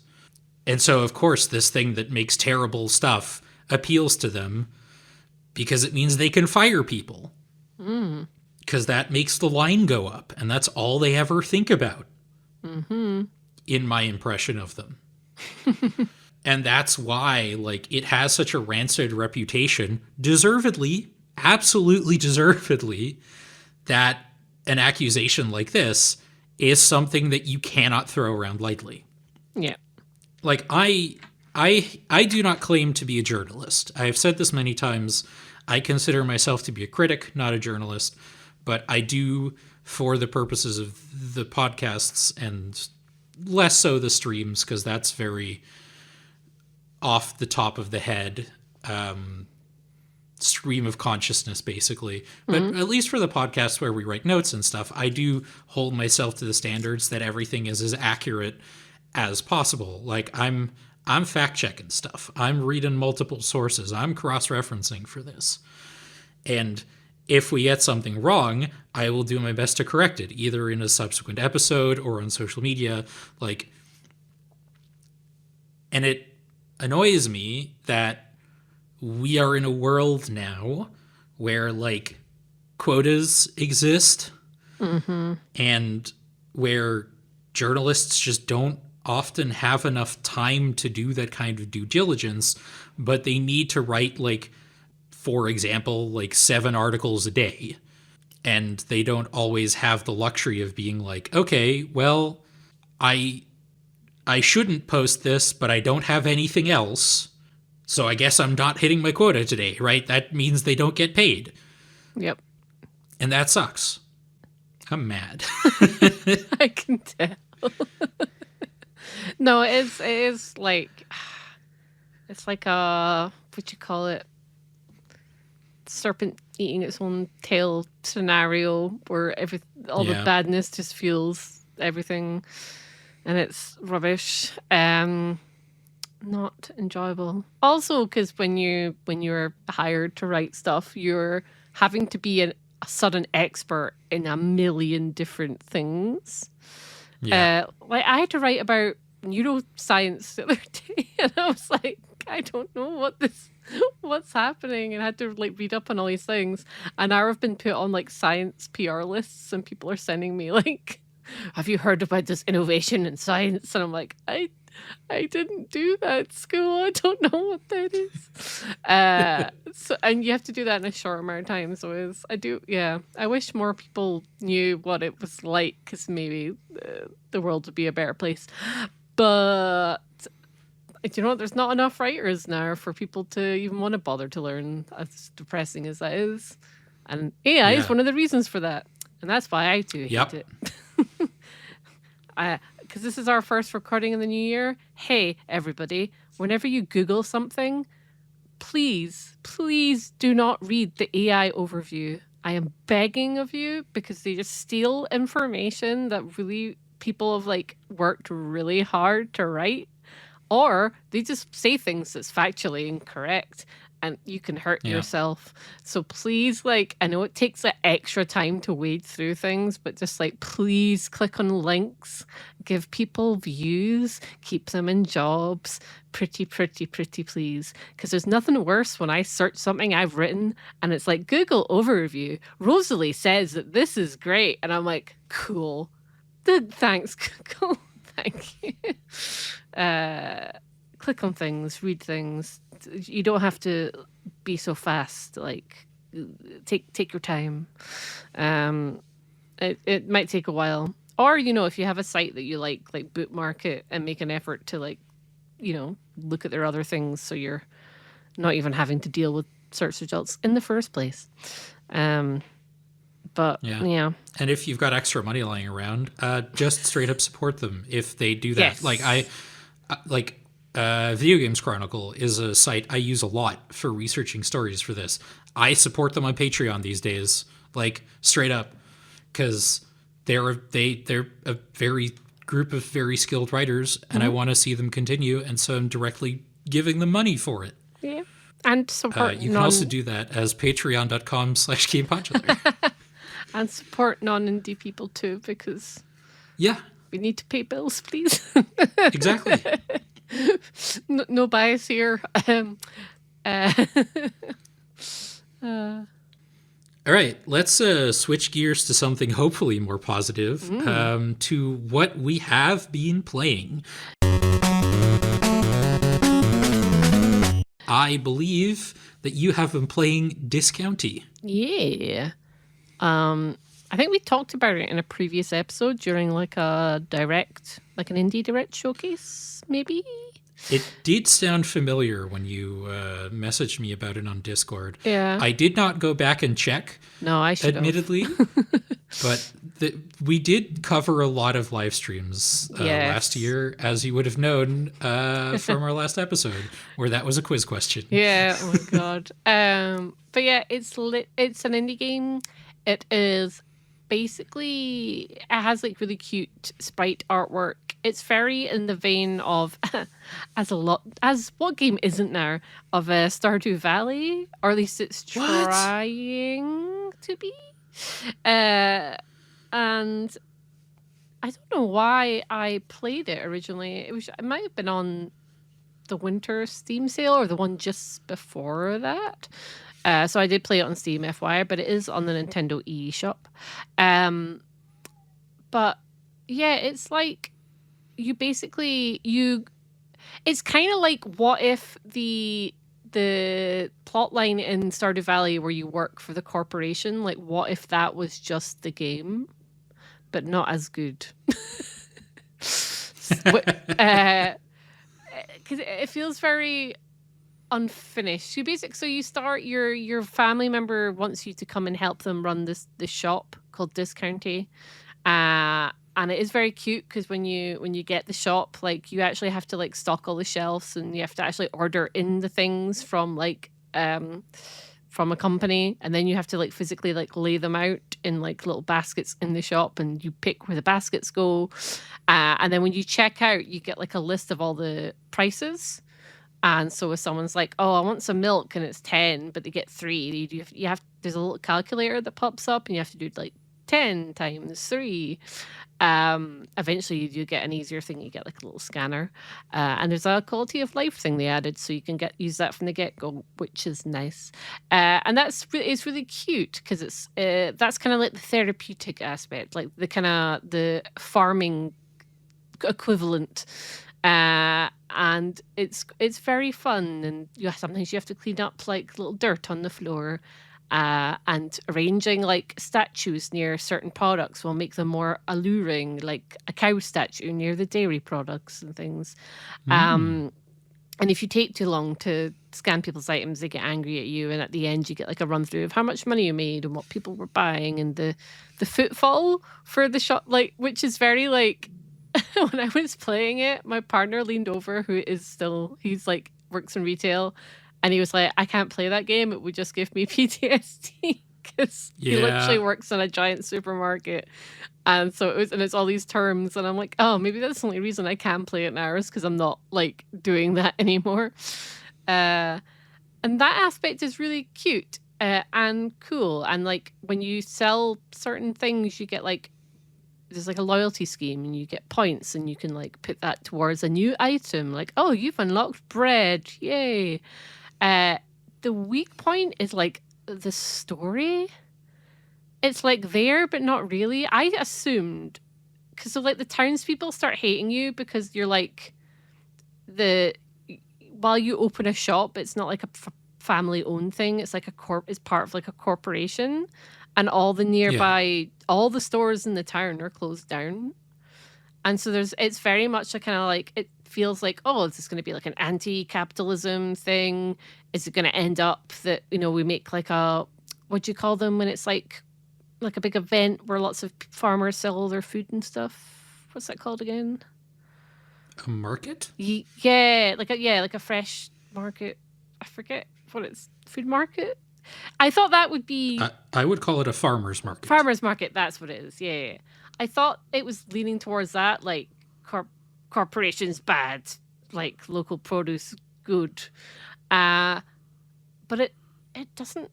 And so, of course, this thing that makes terrible stuff appeals to them because it means they can fire people. Because that makes the line go up, and that's all they ever think about, in my impression of them. And that's why, like, it has such a rancid reputation, deservedly, absolutely deservedly, that an accusation like this is something that you cannot throw around lightly. Yeah. Like, I do not claim to be a journalist. I have said this many times. I consider myself to be a critic, not a journalist, but I do, for the purposes of the podcasts and less so the streams, because that's very off the top of the head, stream of consciousness, basically. But at least for the podcast where we write notes and stuff, I do hold myself to the standards that everything is as accurate as possible. Like, I'm fact checking stuff. I'm reading multiple sources. I'm cross-referencing for this. And if we get something wrong, I will do my best to correct it, either in a subsequent episode or on social media. Like, and it annoys me that we are in a world now where, like, quotas exist and where journalists just don't often have enough time to do that kind of due diligence, but they need to write, like, for example, like 7 articles a day. And they don't always have the luxury of being like, okay, well, I shouldn't post this, but I don't have anything else, so I guess I'm not hitting my quota today, right? That means they don't get paid. Yep. And that sucks. I'm mad. I can tell. No, it is like, it's like a, what you call it, serpent eating its own tail scenario where all the badness just fuels everything, and it's rubbish. Not enjoyable. Also, because when you're hired to write stuff, you're having to be a sudden expert in a million different things. Like, I had to write about neuroscience the other day, and I was like, I don't know what's happening, and I had to, like, read up on all these things. And now I've been put on, like, science PR lists, and people are sending me, like, have you heard about this innovation in science? And I'm like, I didn't do that at school. I don't know what that is. So, and you have to do that in a short amount of time. So I wish more people knew what it was like, because maybe the world would be a better place. But you know what? There's not enough writers now for people to even want to bother to learn, as depressing as that is. And AI is one of the reasons for that. And that's why I do hate it. Because this is our first recording in the new year. Hey, everybody, whenever you Google something, please do not read the AI overview. I am begging of you, because they just steal information that really people have, like, worked really hard to write, or they just say things that's factually incorrect, and you can hurt yourself. So please, like, I know it takes an extra time to wade through things, but just, like, please click on links, give people views, keep them in jobs, pretty please. Because there's nothing worse when I search something I've written and it's like, Google overview, Rosalie says that this is great, and I'm like, cool. Thanks, Google. Thank you. Click on things, read things. You don't have to be so fast. Like, take your time. It might take a while. Or, if you have a site that you like bookmark it and make an effort to, like, look at their other things, so you're not even having to deal with search results in the first place. But yeah. And if you've got extra money lying around, just straight up support them if they do that. Yes. Like, Video Games Chronicle is a site I use a lot for researching stories for this. I support them on Patreon these days, like, straight up, because they're a very group of very skilled writers, and I want to see them continue, and so I'm directly giving them money for it. Yeah, and support. You can also do that as patreon.com/GamePodular. And support non-indie people too, because we need to pay bills, please. Exactly. No bias here. All right, let's switch gears to something hopefully more positive, to what we have been playing. I believe that you have been playing Discounty. Yeah. I think we talked about it in a previous episode during like a direct, like an indie direct showcase, maybe. It did sound familiar when you messaged me about it on Discord. Yeah. I did not go back and check, No, I should have. admittedly, but we did cover a lot of live streams last Yes. year, as you would have known from our last episode, where that was a quiz question. Yeah. Oh my god. But yeah, it's it's an indie game. It is basically, it has like really cute sprite artwork. It's very in the vein of as what game isn't there of Stardew Valley, or at least it's What? trying to be. And I don't know why I played it originally. It might have been on the winter Steam sale or the one just before that. So I did play it on Steam, FYI, but it is on the Nintendo eShop. But yeah, it's like you basically it's kind of like, what if the plot line in Stardew Valley where you work for the corporation, like what if that was just the game, but not as good? Because it feels very unfinished. So you start, your family member wants you to come and help them run this shop called Discounty, and it is very cute because when you get the shop, like you actually have to like stock all the shelves, and you have to actually order in the things from like from a company, and then you have to like physically like lay them out in like little baskets in the shop, and you pick where the baskets go, and then when you check out, you get like a list of all the prices. And so if someone's like, "Oh, I want some milk," and it's 10, but they get 3, you have there's a little calculator that pops up, and you have to do like 10 times 3. Eventually you do get an easier thing. You get like a little scanner, and there's a quality of life thing they added, so you can use that from the get-go, which is nice. And it's really cute because it's that's kind of like the therapeutic aspect, like the kind of the farming equivalent. And it's very fun, and sometimes you have to clean up like little dirt on the floor, and arranging like statues near certain products will make them more alluring, like a cow statue near the dairy products and things. And if you take too long to scan people's items, they get angry at you, and at the end you get like a run through of how much money you made and what people were buying, and the footfall for the shop, like, which is very like when I was playing it, my partner leaned over, he's like works in retail, and he was like, "I can't play that game. It would just give me PTSD," because he literally works in a giant supermarket. And so it's all these terms, and I'm like, oh, maybe that's the only reason I can play it now, is because I'm not like doing that anymore. And that aspect is really cute and cool. And like when you sell certain things, you get like, there's like a loyalty scheme, and you get points, and you can like put that towards a new item, like, oh, you've unlocked bread, yay. The weak point is like the story. It's like there, but not really. I assumed, because so like the townspeople start hating you because you're like while you open a shop, it's not like a family owned thing. It's like it's part of like a corporation. And all the nearby, all the stores in the town are closed down. And so it's very much a kind of like, it feels like, oh, is this going to be like an anti-capitalism thing? Is it going to end up that, we make like what do you call them when it's like a big event where lots of farmers sell all their food and stuff? What's that called again? A market? Yeah, like a fresh market. I forget what it's, food market? I thought that would be... I would call it a farmer's market. Farmer's market, that's what it is, yeah. I thought it was leaning towards that, like corporations bad, like local produce good. But it doesn't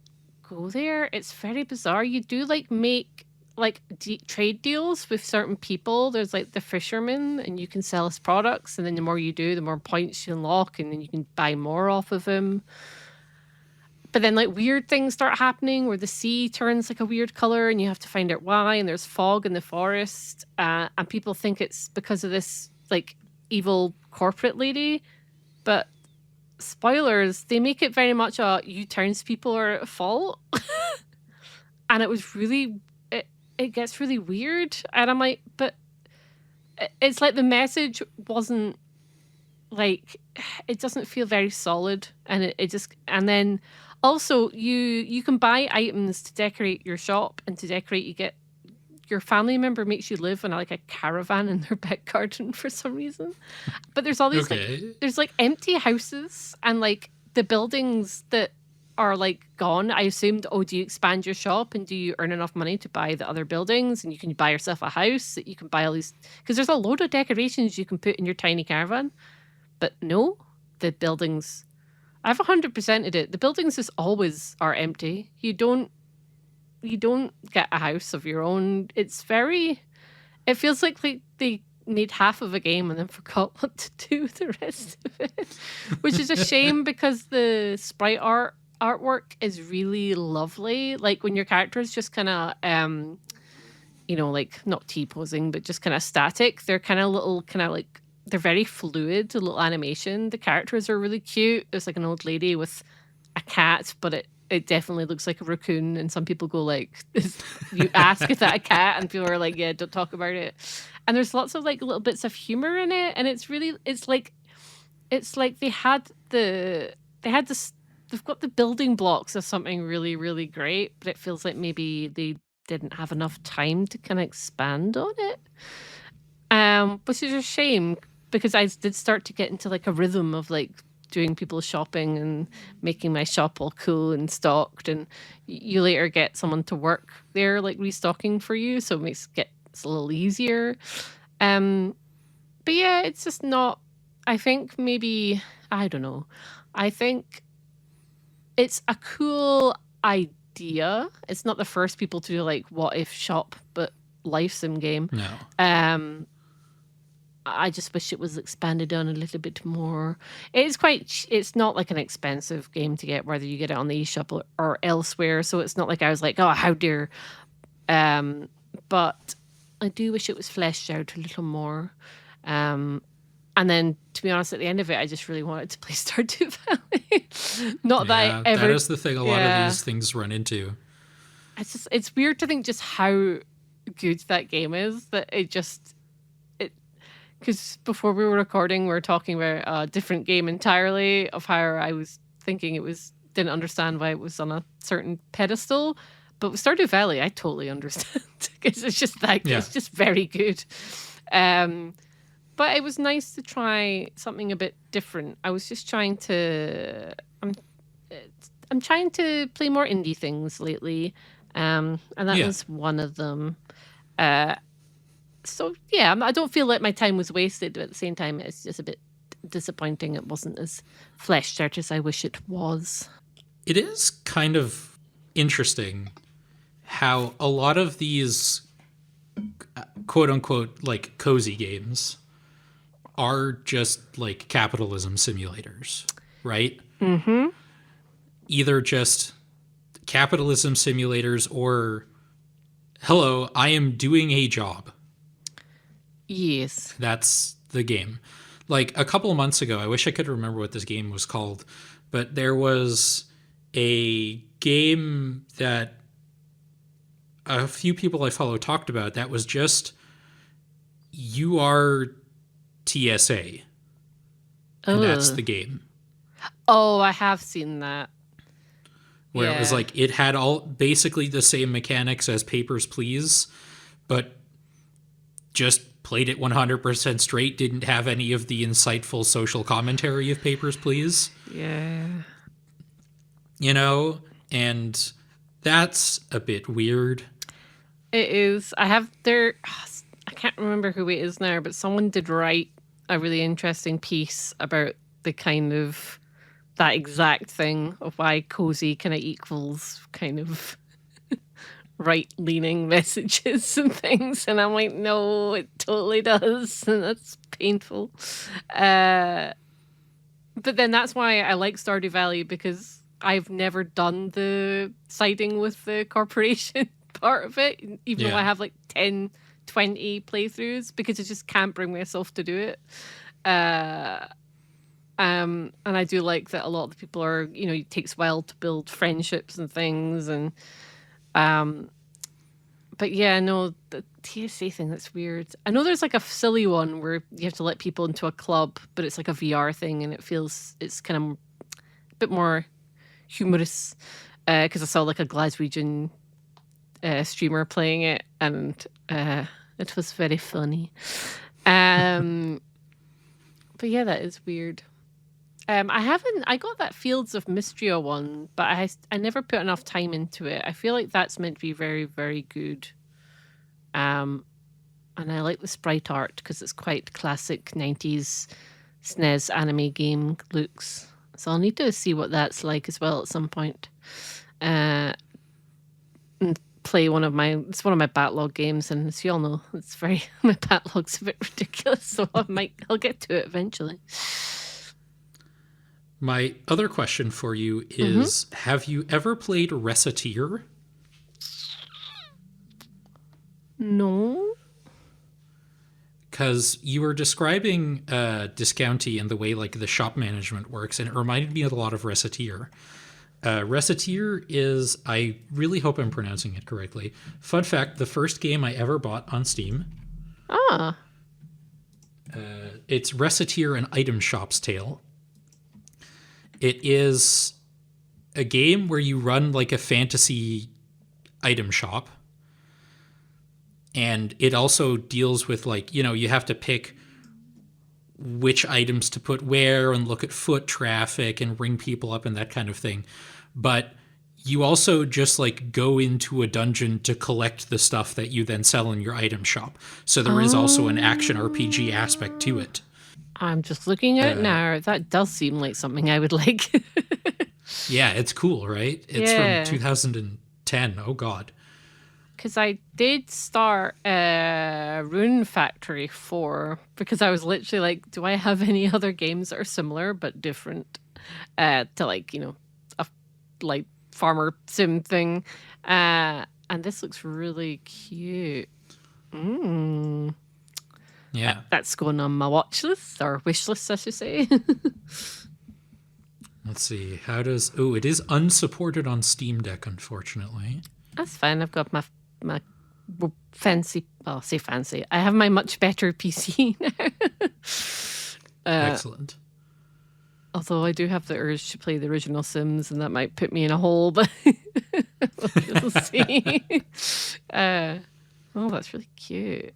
go there. It's very bizarre. You do like make like trade deals with certain people. There's like the fisherman, and you can sell his products, and then the more you do, the more points you unlock, and then you can buy more off of him. But then like weird things start happening where the sea turns like a weird color, and you have to find out why, and there's fog in the forest, and people think it's because of this like evil corporate lady. But spoilers, they make it very much you townspeople are at fault. And it was really it gets really weird, and I'm like, but it's like the message wasn't like, it doesn't feel very solid, and it just, and then also you can buy items to decorate your shop, and to decorate you get, your family member makes you live in like a caravan in their back garden for some reason. But there's all these like, Okay. there's like empty houses, and like the buildings that are like gone. I assumed, oh, do you expand your shop and do you earn enough money to buy the other buildings, and you can buy yourself a house that you can buy all these, because there's a load of decorations you can put in your tiny caravan. But no, the buildings, I've 100%ed it. The buildings just always are empty. You don't get a house of your own. It's very, it feels like they made half of a game and then forgot what to do with the rest of it, which is a shame because the sprite artwork is really lovely. Like when your character is just kind of like not T-posing, but just kind of static. They're kind of little, kind of like, they're very fluid, a little animation. The characters are really cute. There's like an old lady with a cat, but it definitely looks like a raccoon. And some people go like, you ask, is that a cat? And people are like, yeah, don't talk about it. And there's lots of like little bits of humor in it. And it's really, it's like they've got the building blocks of something really, really great, but it feels like maybe they didn't have enough time to kind of expand on it. Which is a shame, because I did start to get into like a rhythm of like doing people's shopping and making my shop all cool and stocked, and you later get someone to work there like restocking for you, so it gets a little easier. But yeah, it's just not, I think maybe, I don't know. I think it's a cool idea. It's not the first people to do like what if shop, but life sim game. No. I just wish it was expanded on a little bit more. It's not like an expensive game to get, whether you get it on the eShop or elsewhere. So it's not like I was like, oh, how dare. But I do wish it was fleshed out a little more. And then, to be honest, at the end of it, I just really wanted to play Stardew Valley. Not that I ever. That is the thing a lot of these things run into. It's weird to think just how good that game is, that because before we were recording, we were talking about a different game entirely, of how I was thinking didn't understand why it was on a certain pedestal. But with Stardew Valley, I totally understand, because it's just it's just very good. But it was nice to try something a bit different. I was just trying to, I'm trying to play more indie things lately, and that was one of them. So yeah, I don't feel like my time was wasted, but at the same time, it's just a bit disappointing it wasn't as fleshed out as I wish it was. It is kind of interesting how a lot of these quote unquote like cozy games are just like capitalism simulators, right? Mm-hmm. Either just capitalism simulators or, hello, I am doing a job. Yes. That's the game. Like a couple of months ago, I wish I could remember what this game was called, but there was a game that a few people I follow talked about that was just, you are TSA. And that's the game. Oh, I have seen that. Where it was like, it had all basically the same mechanics as Papers, Please, but just played it 100% straight, didn't have any of the insightful social commentary of Papers, Please. Yeah. And that's a bit weird. It is. I can't remember who it is now, but someone did write a really interesting piece about the kind of, that exact thing of why cozy kind of equals kind of right-leaning messages and things, and I'm like, no, it totally does, and that's painful. But then that's why I like Stardew Valley, because I've never done the siding with the corporation part of it, even though I have like 10, 20 playthroughs, because I just can't bring myself to do it. And I do like that a lot of the people are, it takes a while to build friendships and things, and But yeah, no, the TSA thing, that's weird. I know there's like a silly one where you have to let people into a club, but it's like a VR thing and it's kind of a bit more humorous. Because I saw like a Glaswegian streamer playing it and it was very funny. But yeah, that is weird. I got that Fields of Mystria one, but I never put enough time into it. I feel like that's meant to be very, very good. And I like the sprite art because it's quite classic 90s SNES anime game looks. So I'll need to see what that's like as well at some point. And play it's one of my backlog games, and as you all know, it's my backlog's a bit ridiculous, so I'll get to it eventually. My other question for you is, have you ever played Reciteer? No. Because you were describing Discounty and the way like the shop management works, and it reminded me a lot of Reciteer. Reciteer is, I really hope I'm pronouncing it correctly. Fun fact, the first game I ever bought on Steam. Ah. It's Reciteer, an item shop's tale. It is a game where you run like a fantasy item shop. And it also deals with like, you have to pick which items to put where and look at foot traffic and ring people up and that kind of thing. But you also just like go into a dungeon to collect the stuff that you then sell in your item shop. So there is also an action RPG aspect to it. I'm just looking at it now. That does seem like something I would like. Yeah, it's cool, right? It's from 2010. Oh, God. Because I did start Rune Factory 4 because I was literally like, do I have any other games that are similar but different to like, a like farmer sim thing? And this looks really cute. Yeah. That's going on my watch list or wish list, I should say. Let's see. It is unsupported on Steam Deck, unfortunately. That's fine. I've got my fancy, well, I'll say fancy. I have my much better PC now. Excellent. Although I do have the urge to play the original Sims, and that might put me in a hole, but we'll see. Oh, that's really cute.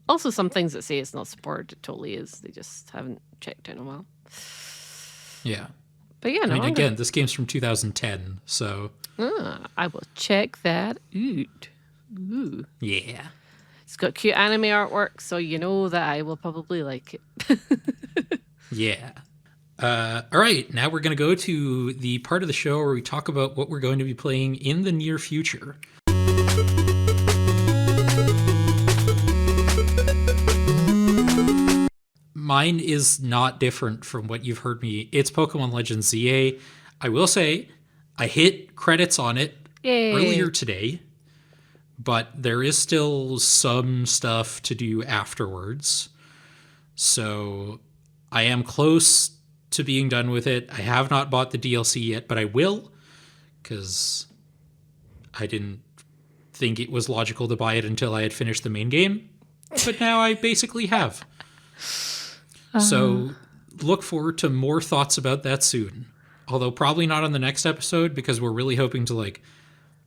Also, some things that say it's not supported, it totally is. They just haven't checked in a while. Yeah. But yeah, no. Again, this game's from 2010, so... I will check that out. Ooh. Yeah. It's got cute anime artwork, so you know that I will probably like it. Yeah. All right, now we're going to go to the part of the show where we talk about what we're going to be playing in the near future. Mine is not different from what you've heard me. It's Pokemon Legends ZA. I will say, I hit credits on it earlier today, but there is still some stuff to do afterwards. So I am close to being done with it. I have not bought the DLC yet, but I will, because I didn't think it was logical to buy it until I had finished the main game. But now I basically have. So look forward to more thoughts about that soon. Although probably not on the next episode, because we're really hoping to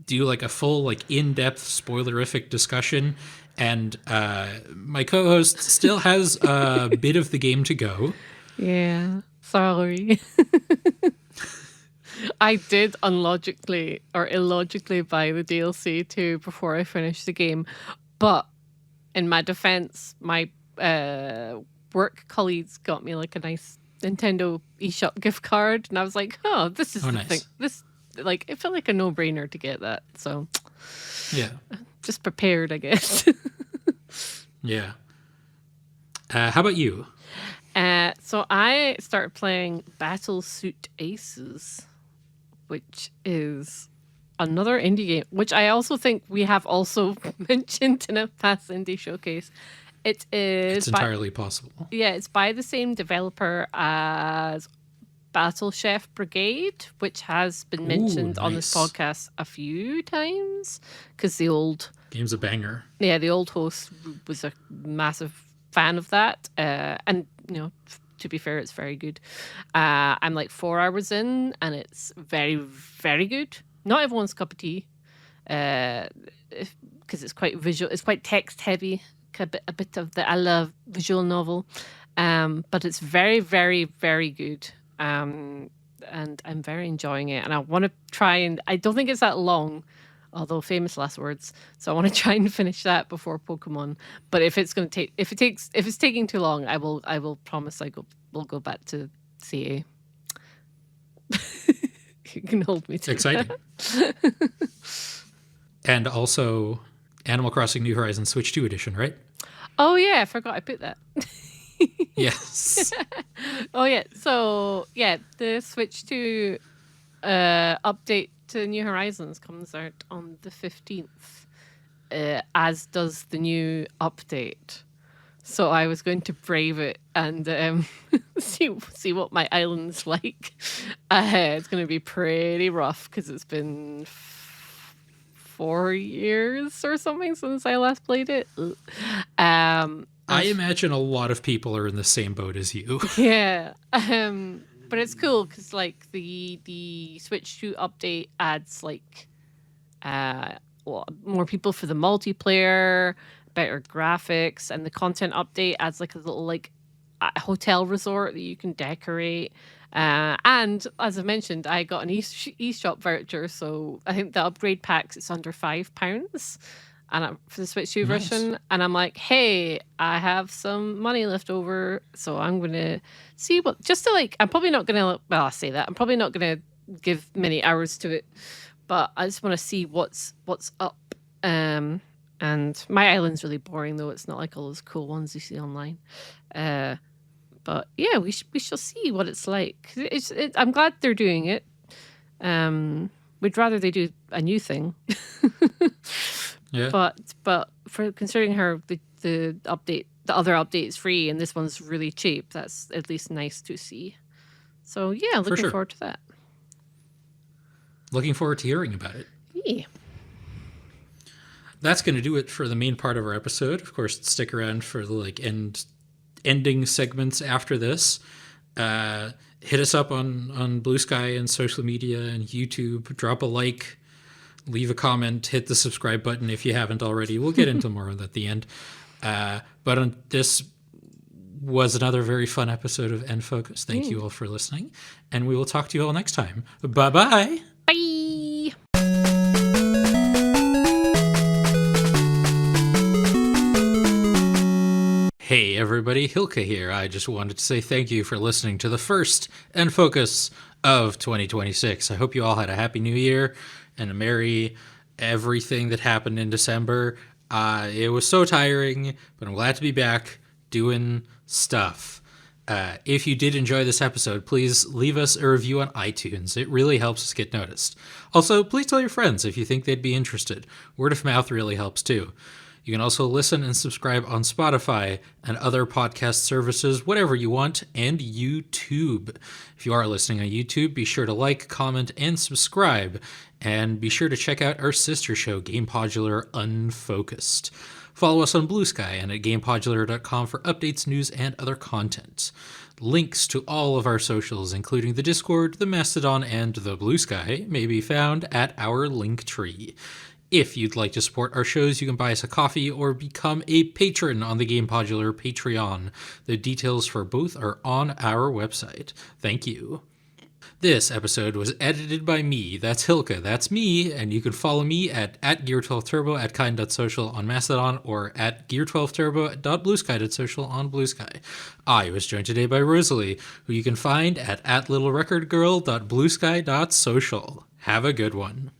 do a full in-depth spoilerific discussion. And my co-host still has a bit of the game to go. Yeah, sorry. I did unlogically or illogically buy the DLC too before I finished the game. But in my defense, my work colleagues got me a nice Nintendo eShop gift card, and I was like, oh, this is the nice. thing. This, it felt like a no-brainer to get that. So yeah, just prepared, I guess. Yeah. How about you? So I started playing Battle Suit Aces, which is another indie game, which I also think we have also mentioned in a past indie showcase. It is. It's entirely possible. Yeah, it's by the same developer as Battle Chef Brigade, which has been mentioned on this podcast a few times because the old game's a banger. Yeah, the old host was a massive fan of that. And, to be fair, it's very good. I'm like 4 hours in, and it's very, very good. Not everyone's cup of tea, because it's quite visual. It's quite text heavy, a bit of the I love visual novel. But it's very, very, very good. And I'm very enjoying it. And I want to try and I don't think it's that long, although famous last words. So I want to try and finish that before Pokemon. But if it's taking too long, I will promise we'll go back to CA. You can hold me to Exciting. And also Animal Crossing New Horizons Switch 2 edition, right? Oh yeah, I forgot I put that. Yes. Oh yeah. So yeah, the Switch 2 update to New Horizons comes out on the 15th, as does the new update. So I was going to brave it and see what my island's like. It's going to be pretty rough because it's been 4 years or something since I last played it. I imagine a lot of people are in the same boat as you. Yeah. But it's cool because like the Switch 2 update adds like more people for the multiplayer, better graphics, and the content update adds like a little like a hotel resort that you can decorate. And as I mentioned, I got an eShop voucher, so I think the upgrade packs it's under £5, and for the Switch 2 version. And I'm like, hey, I have some money left over, so I'm gonna see what I'm probably not gonna I say that I'm probably not gonna give many hours to it, but I just want to see what's up. And my island's really boring though. It's not like all those cool ones you see online. But yeah, we shall see what it's like. I'm glad they're doing it. We'd rather they do a new thing. Yeah. But for considering how the other update is free and this one's really cheap, that's at least nice to see. So yeah, looking forward to that. Looking forward to hearing about it. Yeah. That's going to do it for the main part of our episode. Of course, stick around for the ending segments after this. Hit us up on Blue Sky and social media and YouTube. Drop a like, leave a comment, hit the subscribe button if you haven't already. We'll get into more of that at the end. But this was another very fun episode of End Focus. Thank you all for listening, and we will talk to you all next time. Bye-bye. Bye. Hey everybody, Hilke here. I just wanted to say thank you for listening to the first End Focus of 2026. I hope you all had a happy new year and a merry everything that happened in December. It was so tiring, but I'm glad to be back doing stuff. If you did enjoy this episode, please leave us a review on iTunes. It really helps us get noticed. Also, please tell your friends if you think they'd be interested. Word of mouth really helps too. You can also listen and subscribe on Spotify and other podcast services, whatever you want, and YouTube. If you are listening on YouTube, be sure to like, comment, and subscribe. And be sure to check out our sister show, Game Podular Unfocused. Follow us on Blue Sky and at GamePodular.com for updates, news, and other content. Links to all of our socials, including the Discord, the Mastodon, and the Blue Sky, may be found at our link tree. If you'd like to support our shows, you can buy us a coffee or become a patron on the Game Podular Patreon. The details for both are on our website. Thank you. This episode was edited by me. That's Hilke. That's me. And you can follow me at Gear12Turbo at kind.social on Mastodon or at Gear12Turbo.bluesky.social on Blue Sky. I was joined today by Rosalie, who you can find at littlerecordgirl.bluesky.social. Have a good one.